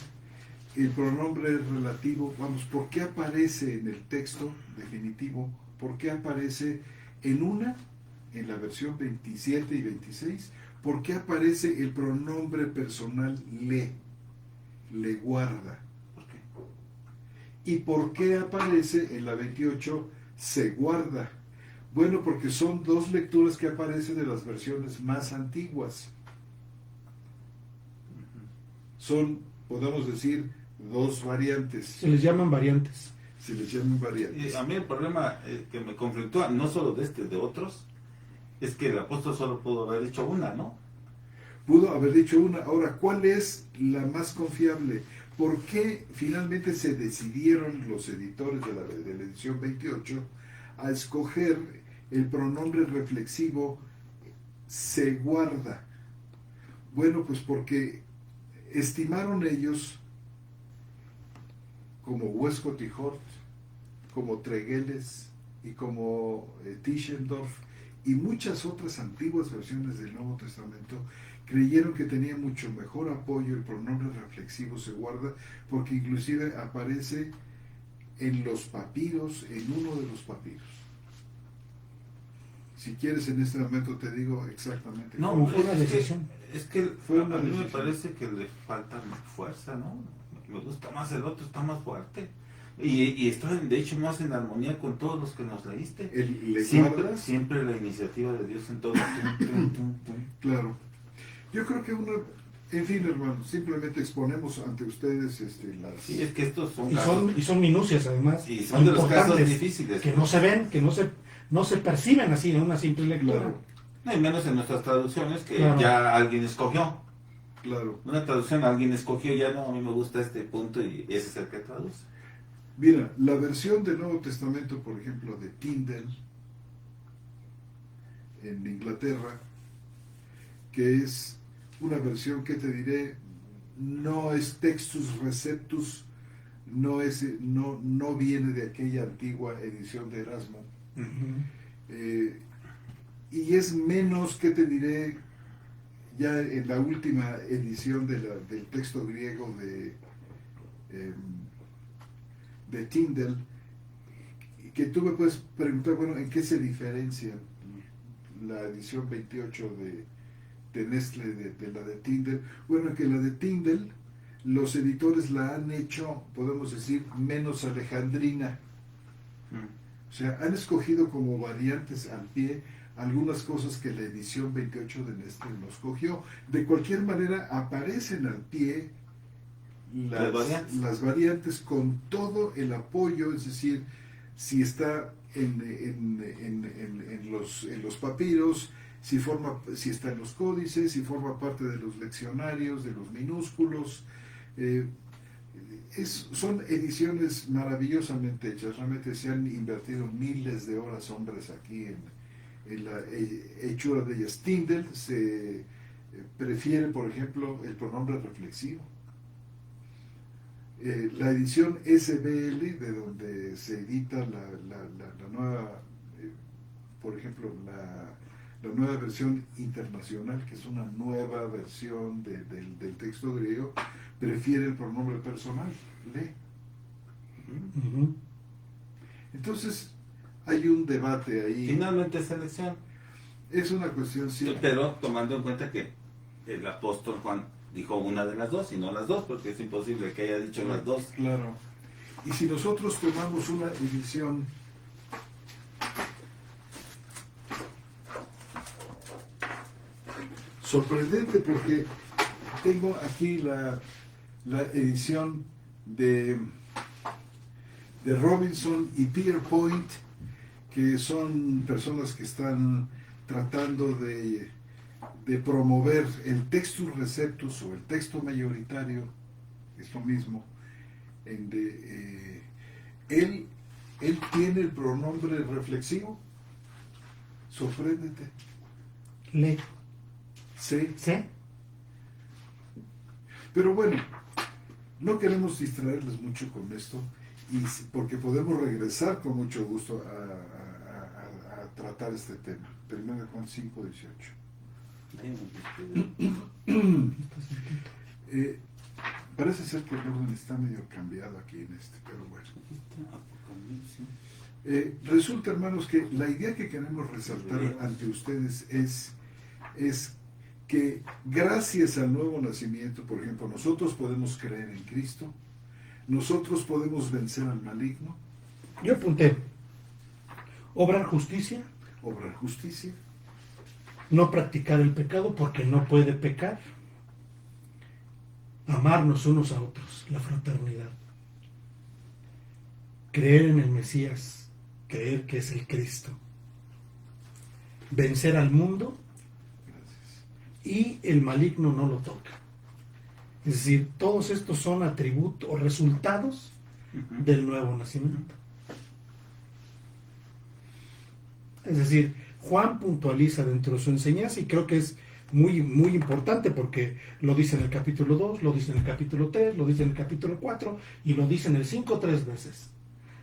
el pronombre relativo, vamos, por qué aparece en el texto definitivo, por qué aparece en una, en la versión 27 y 26, por qué aparece el pronombre personal le guarda. ¿Por qué? ¿Y por qué aparece en la 28 se guarda? Bueno, porque son dos lecturas que aparecen de las versiones más antiguas. Son, podemos decir, dos variantes. Se les llaman variantes. Se les llaman variantes. Y a mí el problema que me conflictúa, no solo de este, de otros, es que el apóstol solo pudo haber dicho una, ¿no? Pudo haber dicho una. Ahora, ¿cuál es la más confiable? ¿Por qué finalmente se decidieron los editores de la edición 28 a escoger el pronombre reflexivo se guarda? Bueno, pues porque estimaron ellos, como Westcott y Hort, como Tregelles y como Tischendorf y muchas otras antiguas versiones del Nuevo Testamento, creyeron que tenía mucho mejor apoyo el pronombre reflexivo se guarda, porque inclusive aparece en los papiros, en uno de los papiros. Si quieres en este momento te digo exactamente. No, Como fue una es decisión. que Fue a una mí me decisión. parece que le falta más fuerza, ¿no? Me gusta más el otro, está más fuerte. Y está, de hecho, más en armonía con todos los que nos leíste. El le Siempre, guardas, siempre la iniciativa de Dios en todo. claro. Yo creo que uno, en fin, hermanos, simplemente exponemos ante ustedes las... Sí, es que estos son Y casos. son minucias, además, Y son de los casos importantes, difíciles. que no se ven, que no se perciben así en una simple lectura. Claro, No, y menos en nuestras traducciones que Claro. ya alguien escogió. claro. Una traducción alguien escogió, ya no, a mí me gusta este punto y ese es el que traduce. Mira, la versión del Nuevo Testamento, por ejemplo, de Tyndale, en Inglaterra, que es una versión que te diré, no es Textus Receptus, no viene de aquella antigua edición de Erasmo, y es menos, que te diré, ya en la última edición del texto griego de Tyndale, que tú me puedes preguntar, bueno, ¿en qué se diferencia la edición 28 de Nestle de la de Tyndale? Bueno, que la de Tyndale, los editores la han hecho, podemos decir, menos alejandrina. O sea, han escogido como variantes al pie algunas cosas que la edición 28 de Nestle no escogió. De cualquier manera, aparecen al pie las variantes con todo el apoyo, es decir, si está en los papiros, si está en los códices, si forma parte de los leccionarios, de los minúsculos. Son ediciones maravillosamente hechas. Realmente se han invertido miles de horas hombres aquí en la hechura de ellas. Tyndale se prefiere, por ejemplo, el pronombre reflexivo. La edición SBL, de donde se edita la nueva, por ejemplo, la nueva versión internacional, que es una nueva versión del texto griego, prefiere el pronombre personal, le. Entonces, hay un debate ahí. Finalmente es elección. Es una cuestión, sí. Pero tomando en cuenta que el apóstol Juan dijo una de las dos y no las dos, porque es imposible que haya dicho las dos. Claro. Y si nosotros tomamos una edición sorprendente, porque tengo aquí la edición de Robinson y Peter Point, que son personas que están tratando de promover el textus receptus o el texto mayoritario, es lo mismo. Él tiene el pronombre reflexivo. Sorpréndete. Le. Sí. ¿Sí? Pero bueno, no queremos distraerles mucho con esto, porque podemos regresar con mucho gusto a tratar este tema. 1 Juan 5, 18. Parece ser que el orden está medio cambiado aquí en pero bueno. Resulta, hermanos, que la idea que queremos resaltar ante ustedes es que gracias al nuevo nacimiento, por ejemplo, nosotros podemos creer en Cristo, nosotros podemos vencer al maligno. Yo apunté: obrar justicia, no practicar el pecado porque no puede pecar, amarnos unos a otros, la fraternidad, creer en el Mesías, creer que es el Cristo, vencer al mundo y el maligno no lo toca. Es decir, todos estos son atributos o resultados del nuevo nacimiento. Es decir, Juan puntualiza dentro de su enseñanza, y creo que es muy, muy importante, porque lo dice en el capítulo 2, lo dice en el capítulo 3, lo dice en el capítulo 4 y lo dice en el 5 3 veces.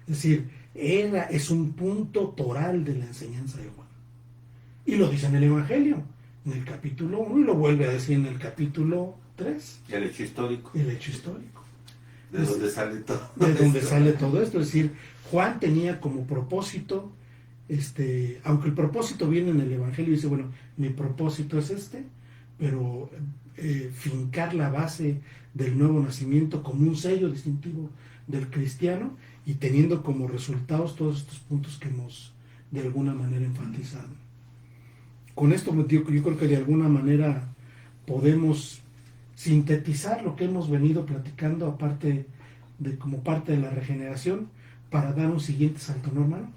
Es decir, es un punto toral de la enseñanza de Juan. Y lo dice en el Evangelio, en el capítulo 1, y lo vuelve a decir en el capítulo 3. El hecho histórico. El hecho histórico. De donde sale todo. De donde sale todo esto. Es decir, Juan tenía como propósito, aunque el propósito viene en el Evangelio y dice, bueno, mi propósito es pero fincar la base del nuevo nacimiento como un sello distintivo del cristiano, y teniendo como resultados todos estos puntos que hemos de alguna manera enfatizado. Con esto yo creo que de alguna manera podemos sintetizar lo que hemos venido platicando, aparte de como parte de la regeneración, para dar un siguiente salto, ¿no, hermano?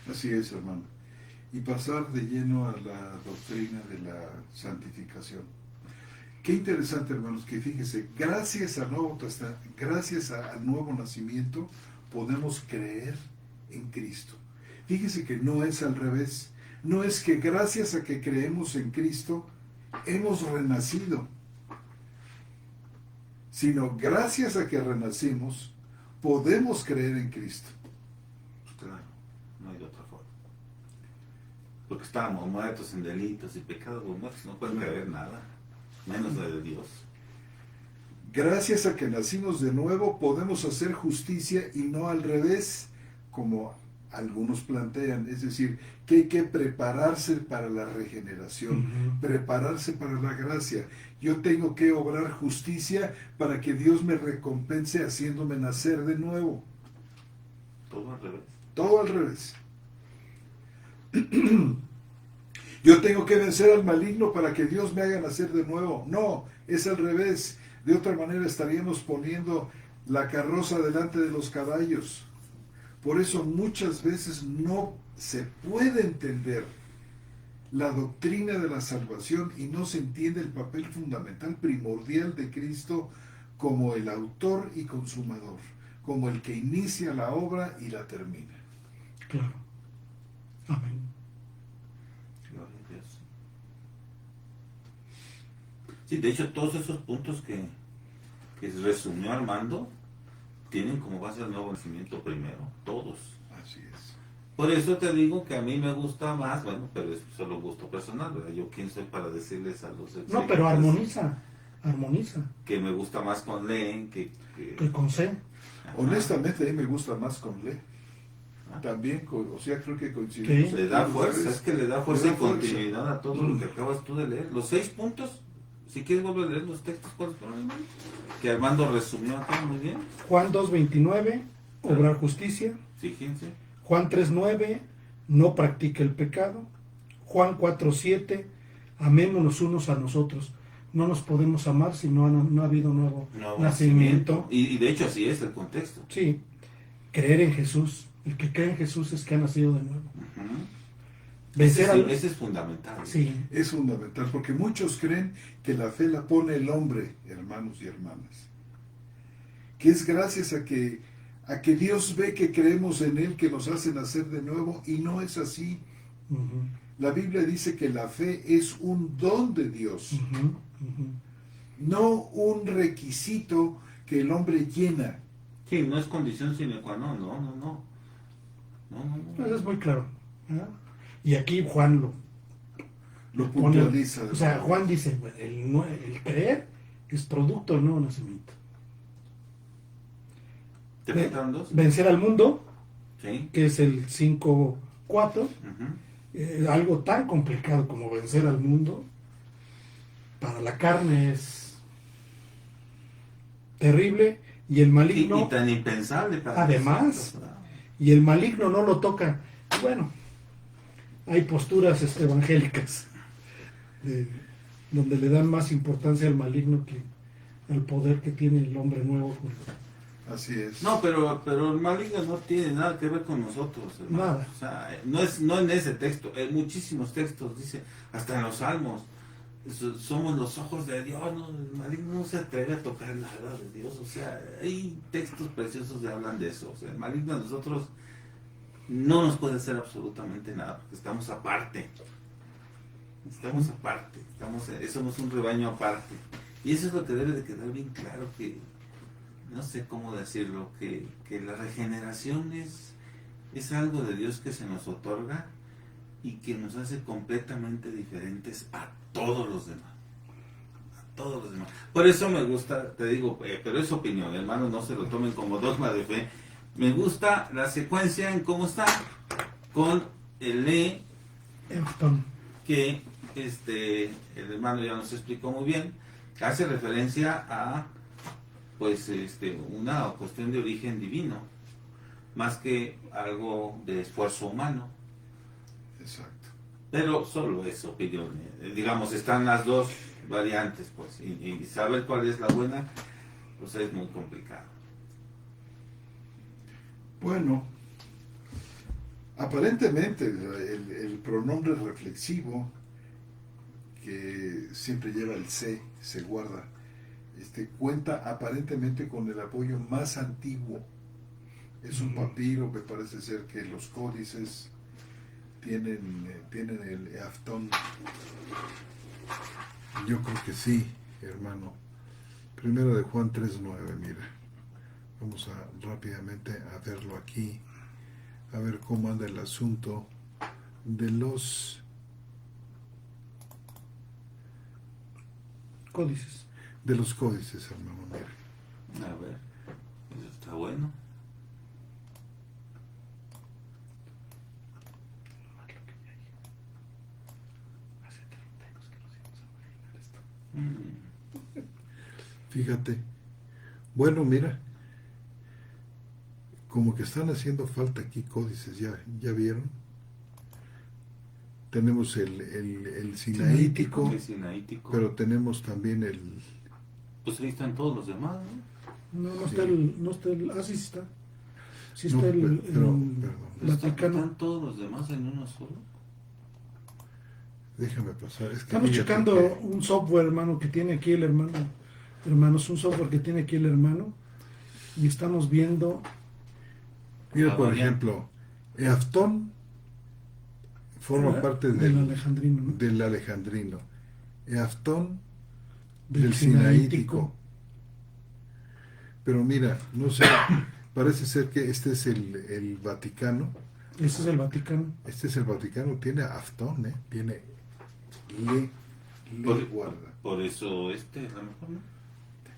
Así es, hermano. Y pasar de lleno a la doctrina de la santificación. Qué interesante, hermanos, que fíjense, gracias al nuevo nacimiento podemos creer en Cristo. Fíjense que no es al revés. No es que gracias a que creemos en Cristo hemos renacido, sino gracias a que renacimos podemos creer en Cristo. Claro, no hay de otra forma. Porque estábamos muertos en delitos y pecados, muertos, no pueden creer nada, menos de Dios. Gracias a que nacimos de nuevo podemos hacer justicia, y no al revés, como algunos plantean. Es decir, que hay que prepararse para la regeneración, prepararse para la gracia. Yo tengo que obrar justicia para que Dios me recompense haciéndome nacer de nuevo. Todo al revés. Todo al revés. Yo tengo que vencer al maligno para que Dios me haga nacer de nuevo. No, es al revés. De otra manera estaríamos poniendo la carroza delante de los caballos. Por eso muchas veces no se puede entender la doctrina de la salvación y no se entiende el papel fundamental, primordial de Cristo como el autor y consumador, como el que inicia la obra y la termina. Claro. Amén. Gloria a Dios. Sí, de hecho, todos esos puntos que resumió Armando tienen como base el nuevo nacimiento primero, todos. Así es. Por eso te digo que a mí me gusta más, bueno, pero es solo gusto personal, ¿verdad? Yo quién soy para decirles a los No, pero armoniza. que me gusta más con Len Que con C. Ajá. Honestamente, a mí me gusta más con Le. También, o sea, creo que coincidimos. Sí. Le da fuerza, es que le da fuerza Le y da fuerza. continuidad a todo lo que acabas tú de leer. Los 6 puntos, si quieres volver a leer los textos, ¿cuáles fueron, hermano? Que Armando resumió acá muy bien. Juan 2:29, obrar justicia. Fíjense. Juan 3:9, no practique el pecado. Juan 4:7, amémonos unos a nosotros. No nos podemos amar si no ha habido nuevo nacimiento. Y de hecho así es el contexto. Sí, creer en Jesús. El que cree en Jesús es que ha nacido de nuevo. Ujú. Vencer al... Ese es fundamental. Sí, Es fundamental, porque muchos creen que la fe la pone el hombre, hermanos y hermanas. Que es gracias a que Dios ve que creemos en Él, que nos hace nacer de nuevo, y no es así. ujú, La Biblia dice que la fe es un don de Dios, ujú, ujú. no un requisito que el hombre llena. Sí, no es condición sine qua non, no. Eso es muy claro. ¿verdad? Y aquí Juan Lo pone, puntualiza. o sea, Juan dice, bueno, el creer es producto del nuevo nacimiento. ¿Te faltaron 2? Vencer al mundo, Sí. que es el 5:4, Ujú. algo tan complicado como vencer al mundo, para la carne es terrible, y el maligno, Y tan impensable para Además, nosotros, ¿verdad? y el maligno no lo toca. Bueno, hay posturas evangélicas donde le dan más importancia al maligno que al poder que tiene el hombre nuevo. Así es. No, pero el maligno no tiene nada que ver con nosotros, hermano. Nada. O sea, no en ese texto, en muchísimos textos dice, hasta en los salmos, somos los ojos de Dios, ¿no? El maligno no se atreve a tocar nada de Dios, o sea, hay textos preciosos que hablan de eso, o sea, el maligno a nosotros no nos puede hacer absolutamente nada, porque estamos aparte, somos un rebaño aparte, y eso es lo que debe de quedar bien claro, que no sé cómo decirlo, que la regeneración es algo de Dios que se nos otorga y que nos hace completamente diferentes a todos los demás. A todos los demás. Por eso me gusta, te digo, pero es opinión, hermanos, no se lo tomen como dogma de fe. Me gusta la secuencia en cómo está con el Everton. que el hermano ya nos explicó muy bien, que hace referencia a pues una cuestión de origen divino, más que algo de esfuerzo humano. Exacto. Pero solo es opinión. Digamos, están las dos variantes, pues, y saber cuál es la buena, pues es muy complicado. Bueno, aparentemente el pronombre reflexivo, que siempre lleva el se guarda, cuenta aparentemente con el apoyo más antiguo. Es un papiro, me parece ser que los códices tienen el eaftón. Yo creo que sí, hermano. Primero de Juan 3:9, mira. Vamos rápidamente a verlo aquí, a ver cómo anda el asunto de los Códices. hermano, mira. A ver, eso está bueno. Fíjate. Bueno, mira. Como que están haciendo falta aquí códices, ¿ya vieron? Tenemos el sinaítico, El sinaítico. pero tenemos también el... Pues ahí están todos los demás, ¿no? No Sí. está el, sí está. Sí No, está el perdón. Vaticano. ¿Están todos los demás en uno solo? Déjame pasar. Es que Estamos fíjate checando que- un software, hermano, que tiene aquí el hermano. Hermanos, un software que tiene aquí el hermano. Y estamos viendo. Mira, por Todavía. ejemplo, Eaftón forma parte del alejandrino, ¿no? del alejandrino. Eaftón Del del sinaítico. Pero mira, no sé, parece ser que este es el Vaticano. Ese es el Vaticano. Este es el Vaticano, tiene Aftón, tiene le guarda. Por eso a lo mejor, ¿no?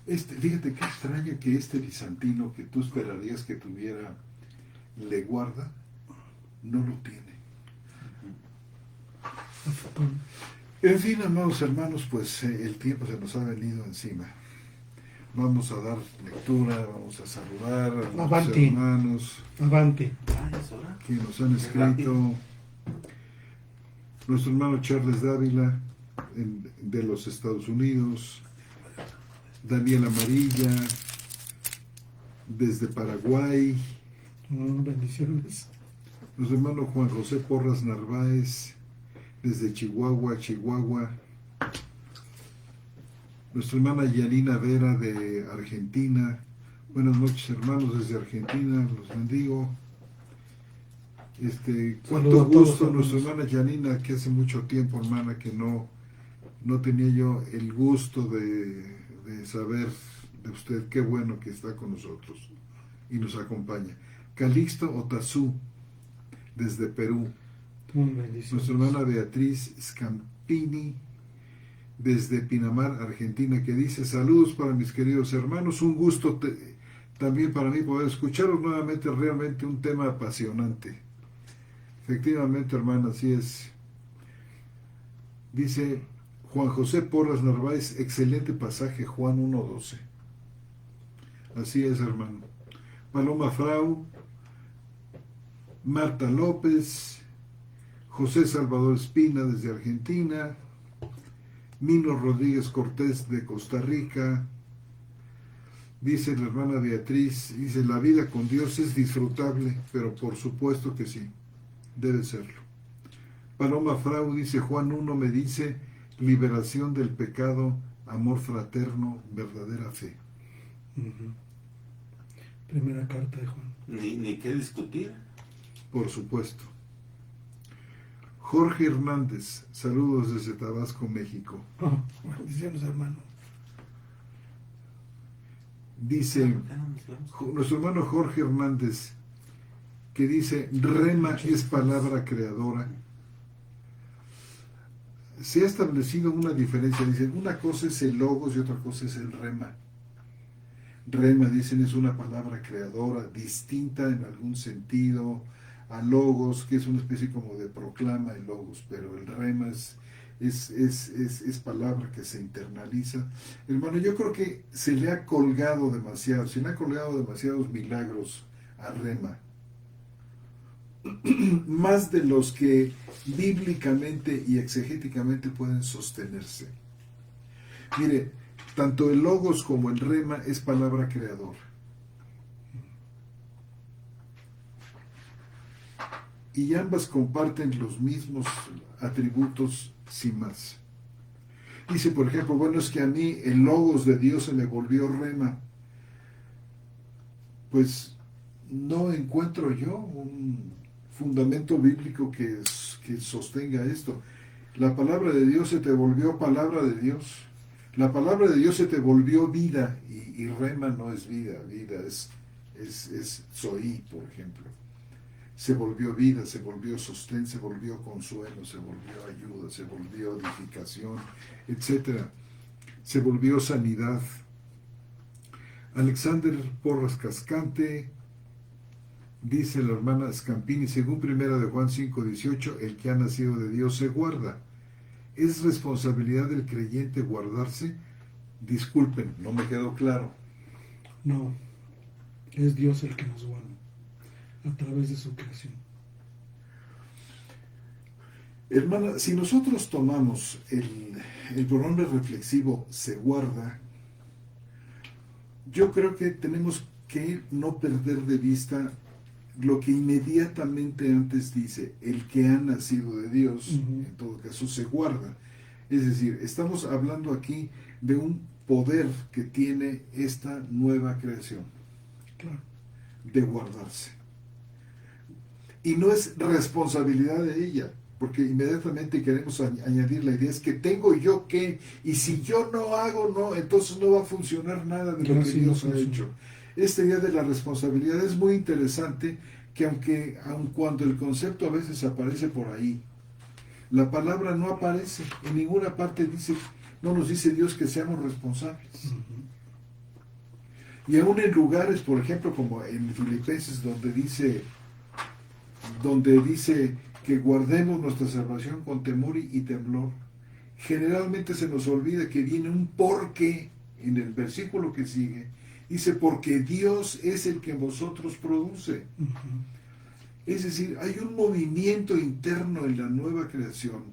Fíjate qué extraño que este bizantino que tú esperarías que tuviera le guarda, no lo tiene. Aftón. En fin, amados hermanos, pues el tiempo se nos ha venido encima. Vamos a dar lectura, vamos a saludar a nuestros Avanti. hermanos Avante. Es hora. que nos han escrito. Rápido. Nuestro hermano Charles Dávila, de los Estados Unidos. Daniel Amarilla, desde Paraguay. Bendiciones. Nuestro hermano Juan José Porras Narváez, desde Chihuahua. Nuestra hermana Yanina Vera, de Argentina. Buenas noches, hermanos, desde Argentina, los bendigo. Cuánto Saludos a todos, gusto, nuestra hermanos. hermana Yanina, que hace mucho tiempo, hermana, que no tenía yo el gusto de saber de usted. Qué bueno que está con nosotros y nos acompaña. Calixto Otazú, desde Perú. Bendiciones. Nuestra hermana Beatriz Scampini, desde Pinamar, Argentina, que dice: saludos para mis queridos hermanos, un gusto también para mí poder escucharos nuevamente, realmente un tema apasionante. Efectivamente, hermana, así es. Dice Juan José Porras Narváez, excelente pasaje, Juan 1:12. Así es, hermano. Paloma Frau, Marta López, José Salvador Espina desde Argentina, Mino Rodríguez Cortés de Costa Rica. Dice la hermana Beatriz, dice: la vida con Dios es disfrutable, pero por supuesto que sí, debe serlo. Paloma Frau dice: Juan 1 me dice: liberación del pecado, amor fraterno, verdadera fe. Primera carta de Juan. Ni qué discutir. Por supuesto. Jorge Hernández, saludos desde Tabasco, México. Bendiciones, hermano. Dice nuestro hermano Jorge Hernández, que dice: rema es palabra creadora. Se ha establecido una diferencia, dicen, una cosa es el logos y otra cosa es el rema. Rema, dicen, es una palabra creadora, distinta en algún sentido a logos, que es una especie como de proclama el logos, pero el rema es palabra que se internaliza. Hermano, yo creo que se le ha colgado demasiados milagros a rema. Más de los que bíblicamente y exegéticamente pueden sostenerse. Mire, tanto el logos como el rema es palabra creadora. Y ambas comparten los mismos atributos sin más. Dice, por ejemplo, bueno, es que a mí el logos de Dios se me volvió rema. Pues no encuentro yo un fundamento bíblico que sostenga esto. La palabra de Dios se te volvió palabra de Dios. La palabra de Dios se te volvió vida, y rema no es vida, vida es zoí, por ejemplo. Se volvió vida, se volvió sostén, se volvió consuelo, se volvió ayuda, se volvió edificación, etc. Se volvió sanidad. Alexander Porras Cascante, dice la hermana Scampini, según 1 de Juan 5:18, el que ha nacido de Dios se guarda. ¿Es responsabilidad del creyente guardarse? Disculpen, no me quedó claro. No, es Dios el que nos guarda a través de su creación. Hermana, si nosotros tomamos el pronombre reflexivo se guarda, yo creo que tenemos que no perder de vista lo que inmediatamente antes dice, el que ha nacido de Dios, Ujú. en todo caso, se guarda. Es decir, estamos hablando aquí de un poder que tiene esta nueva creación, Claro. de guardarse. Y no es responsabilidad de ella, porque inmediatamente queremos añadir la idea, es que tengo yo que, y si yo no hago, no, entonces no va a funcionar nada de lo que Así no Dios ha funciona. hecho. Esta idea de la responsabilidad es muy interesante, que aun cuando el concepto a veces aparece por ahí, la palabra no aparece, en ninguna parte dice, no nos dice Dios que seamos responsables. Ujú. Y aún en lugares, por ejemplo, como en Filipenses, donde dice que guardemos nuestra salvación con temor y temblor, generalmente se nos olvida que viene un porque en el versículo que sigue. Dice, porque Dios es el que en vosotros produce. Ujú. Es decir, hay un movimiento interno en la nueva creación,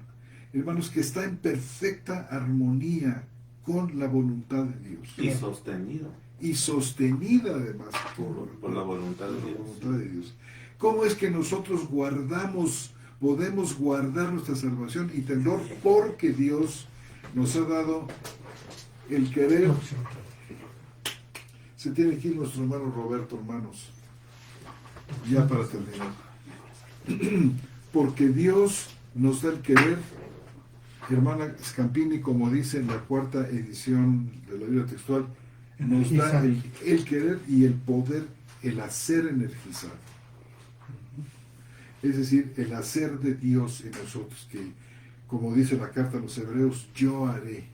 hermanos, que está en perfecta armonía con la voluntad de Dios. Y sostenido Y sostenida además por la voluntad de la Dios. voluntad de Dios. ¿Cómo es que nosotros podemos guardar nuestra salvación y temblor? Porque Dios nos ha dado el querer. Se tiene que ir nuestro hermano Roberto, hermanos. Ya para terminar. Porque Dios nos da el querer, hermana Scampini, como dice en la 4ª edición de la Biblia textual, nos da el querer y el poder, el hacer energizado. Es decir, el hacer de Dios en nosotros, que como dice la carta a los Hebreos, yo haré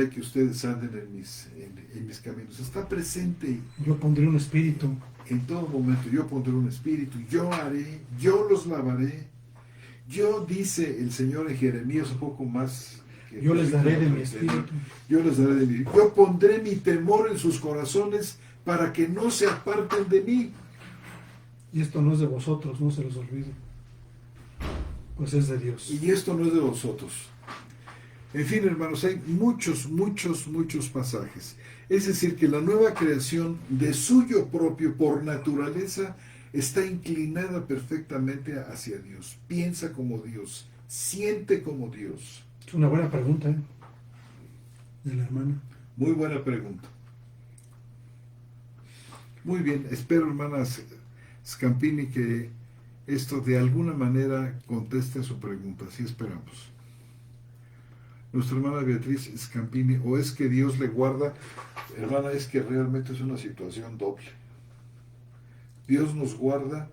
que ustedes anden en mis caminos. Está presente. Yo pondré un espíritu. En todo momento, yo pondré un espíritu, yo haré, yo los lavaré. Yo, dice el Señor en Jeremías un poco más. Yo les daré de mi espíritu. Yo les daré de mi. Yo pondré mi temor en sus corazones para que no se aparten de mí. Y esto no es de vosotros, no se los olvide. Pues es de Dios. Y esto no es de vosotros. En fin, hermanos, hay muchos pasajes. Es decir, que la nueva creación de suyo propio, por naturaleza, está inclinada perfectamente hacia Dios. Piensa como Dios, siente como Dios. Es una buena pregunta, de la hermana. Muy buena pregunta. Muy bien, espero, hermanas Scampini, que esto de alguna manera conteste a su pregunta. Así esperamos. Nuestra hermana Beatriz Scampini, o es que Dios le guarda, hermana, es que realmente es una situación doble. Dios nos guarda,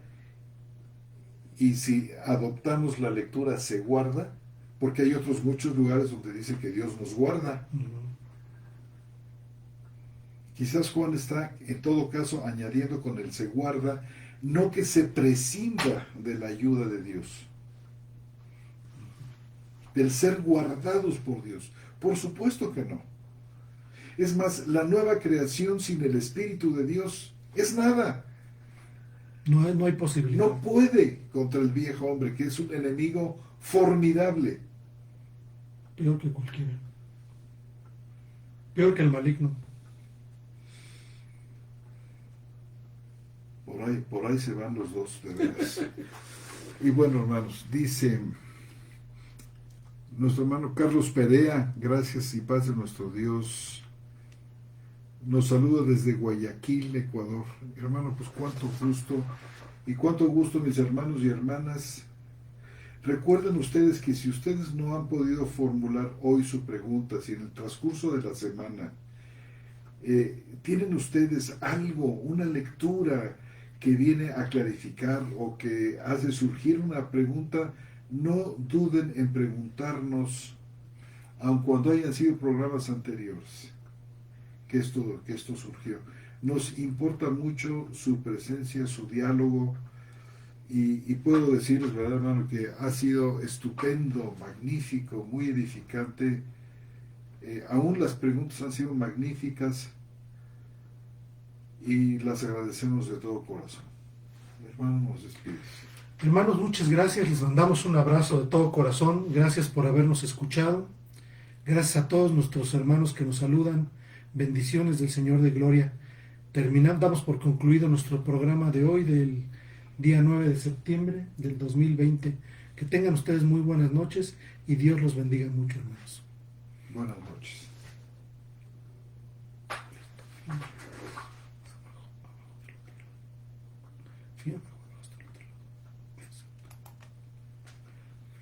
y si adoptamos la lectura se guarda, porque hay otros muchos lugares donde dice que Dios nos guarda. Quizás Juan está en todo caso añadiendo con el se guarda, no que se prescinda de la ayuda de Dios, del ser guardados por Dios. Por supuesto que no. Es más, la nueva creación sin el Espíritu de Dios es nada. No hay posibilidad. No puede contra el viejo hombre, que es un enemigo formidable. Peor que cualquiera. Peor que el maligno. Por ahí se van los dos, de veras. Y bueno, hermanos, dice nuestro hermano Carlos Perea, gracias y paz de nuestro Dios. Nos saluda desde Guayaquil, Ecuador. Hermano, pues cuánto gusto, mis hermanos y hermanas. Recuerden ustedes que si ustedes no han podido formular hoy su pregunta, si en el transcurso de la semana tienen ustedes algo, una lectura que viene a clarificar o que hace surgir una pregunta, no duden en preguntarnos, aun cuando hayan sido programas anteriores, que esto surgió. Nos importa mucho su presencia, su diálogo, y puedo decirles, ¿verdad, hermano?, que ha sido estupendo, magnífico, muy edificante. Aún las preguntas han sido magníficas y las agradecemos de todo corazón. Hermano, nos despides. Hermanos, muchas gracias. Les mandamos un abrazo de todo corazón. Gracias por habernos escuchado. Gracias a todos nuestros hermanos que nos saludan. Bendiciones del Señor de Gloria. damos por concluido nuestro programa de hoy del día 9 de septiembre del 2020. Que tengan ustedes muy buenas noches y Dios los bendiga mucho, hermanos. Buenas noches.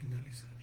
Finalizar.